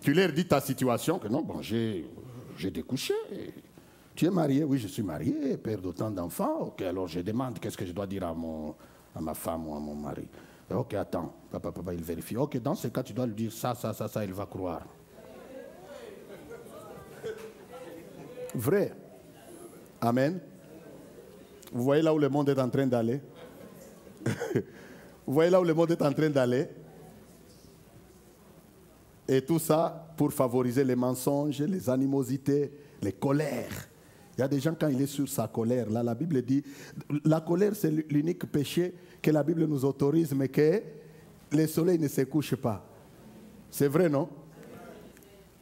Tu leur dis ta situation, que non, bon, j'ai découché. Tu es marié? Oui, je suis marié, père d'autant d'enfants. Ok, alors je demande qu'est-ce que je dois dire à ma femme ou à mon mari. Ok, attends, papa, il vérifie. Ok, dans ce cas, tu dois lui dire ça, il va croire. Vrai. Amen. Vous voyez là où le monde est en train d'aller? Vous voyez là où le monde est en train d'aller? Et tout ça pour favoriser les mensonges, les animosités, les colères. Il y a des gens, quand il est sur sa colère, là, la Bible dit, la colère, c'est l'unique péché que la Bible nous autorise, mais que le soleil ne se couche pas. C'est vrai, non?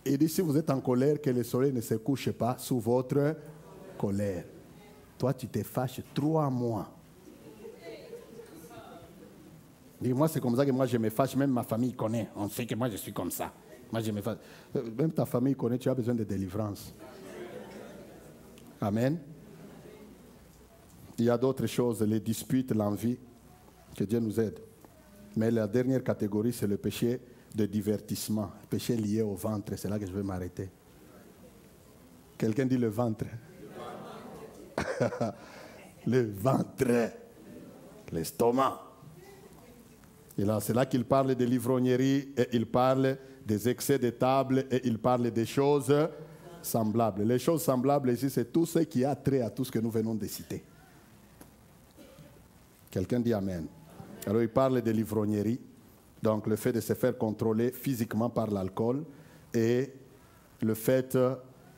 Il dit, si vous êtes en colère, que le soleil ne se couche pas sous votre colère. Toi, tu te fâches 3 mois. Dis-moi, c'est comme ça que moi je me fâche, même ma famille connaît. On sait que moi je suis comme ça. Moi je me fâche. Même ta famille connaît, tu as besoin de délivrance. Amen. Il y a d'autres choses, les disputes, l'envie. Que Dieu nous aide. Mais la dernière catégorie, c'est le péché de divertissement. Le péché lié au ventre, c'est là que je vais m'arrêter. Quelqu'un dit le ventre. Le ventre. L'estomac. Et là, c'est là qu'il parle de l'ivrognerie, et il parle des excès de table, et il parle des choses semblables. Les choses semblables ici, c'est tout ce qui a trait à tout ce que nous venons de citer. Quelqu'un dit Amen. Alors il parle de l'ivrognerie, donc le fait de se faire contrôler physiquement par l'alcool, et le fait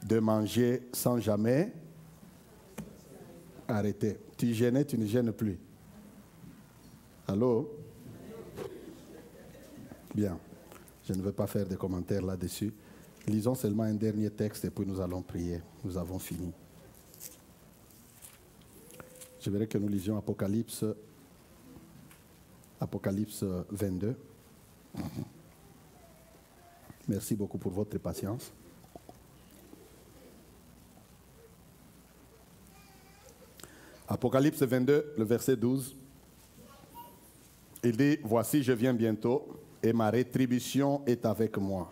de manger sans jamais arrêter. Tu gênais, tu ne gênes plus. Allô? Bien, je ne vais pas faire de commentaires là-dessus. Lisons seulement un dernier texte et puis nous allons prier. Nous avons fini. Je voudrais que nous lisions Apocalypse 22. Merci beaucoup pour votre patience. Apocalypse 22, le verset 12. Il dit, voici, je viens bientôt. Et ma rétribution est avec moi.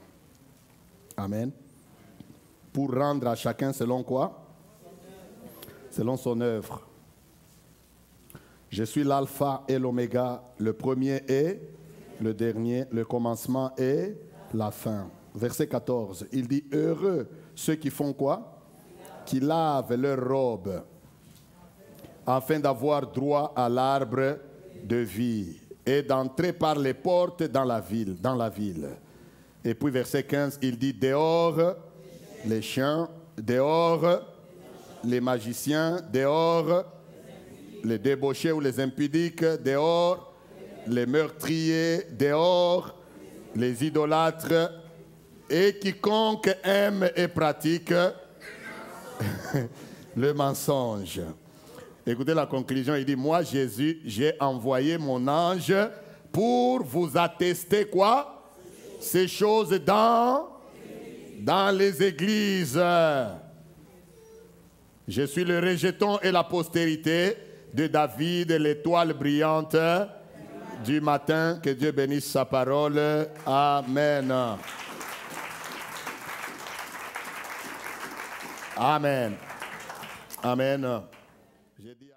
Amen. Pour rendre à chacun selon quoi? Selon son œuvre. Je suis l'alpha et l'oméga, le premier et le dernier, le commencement et la fin. Verset 14, il dit, heureux ceux qui font quoi? Qui lavent leurs robes, afin d'avoir droit à l'arbre de vie et d'entrer par les portes dans la ville. Et puis verset 15, il dit, dehors les chiens, dehors les magiciens, dehors les débauchés ou les impudiques, dehors les meurtriers, dehors les idolâtres, et quiconque aime et pratique le mensonge. Écoutez la conclusion, il dit, moi Jésus, j'ai envoyé mon ange pour vous attester quoi? Ces choses dans les églises. Je suis le rejeton et la postérité de David, l'étoile brillante du matin. Que Dieu bénisse sa parole. Amen. Amen. Amen. J'ai dit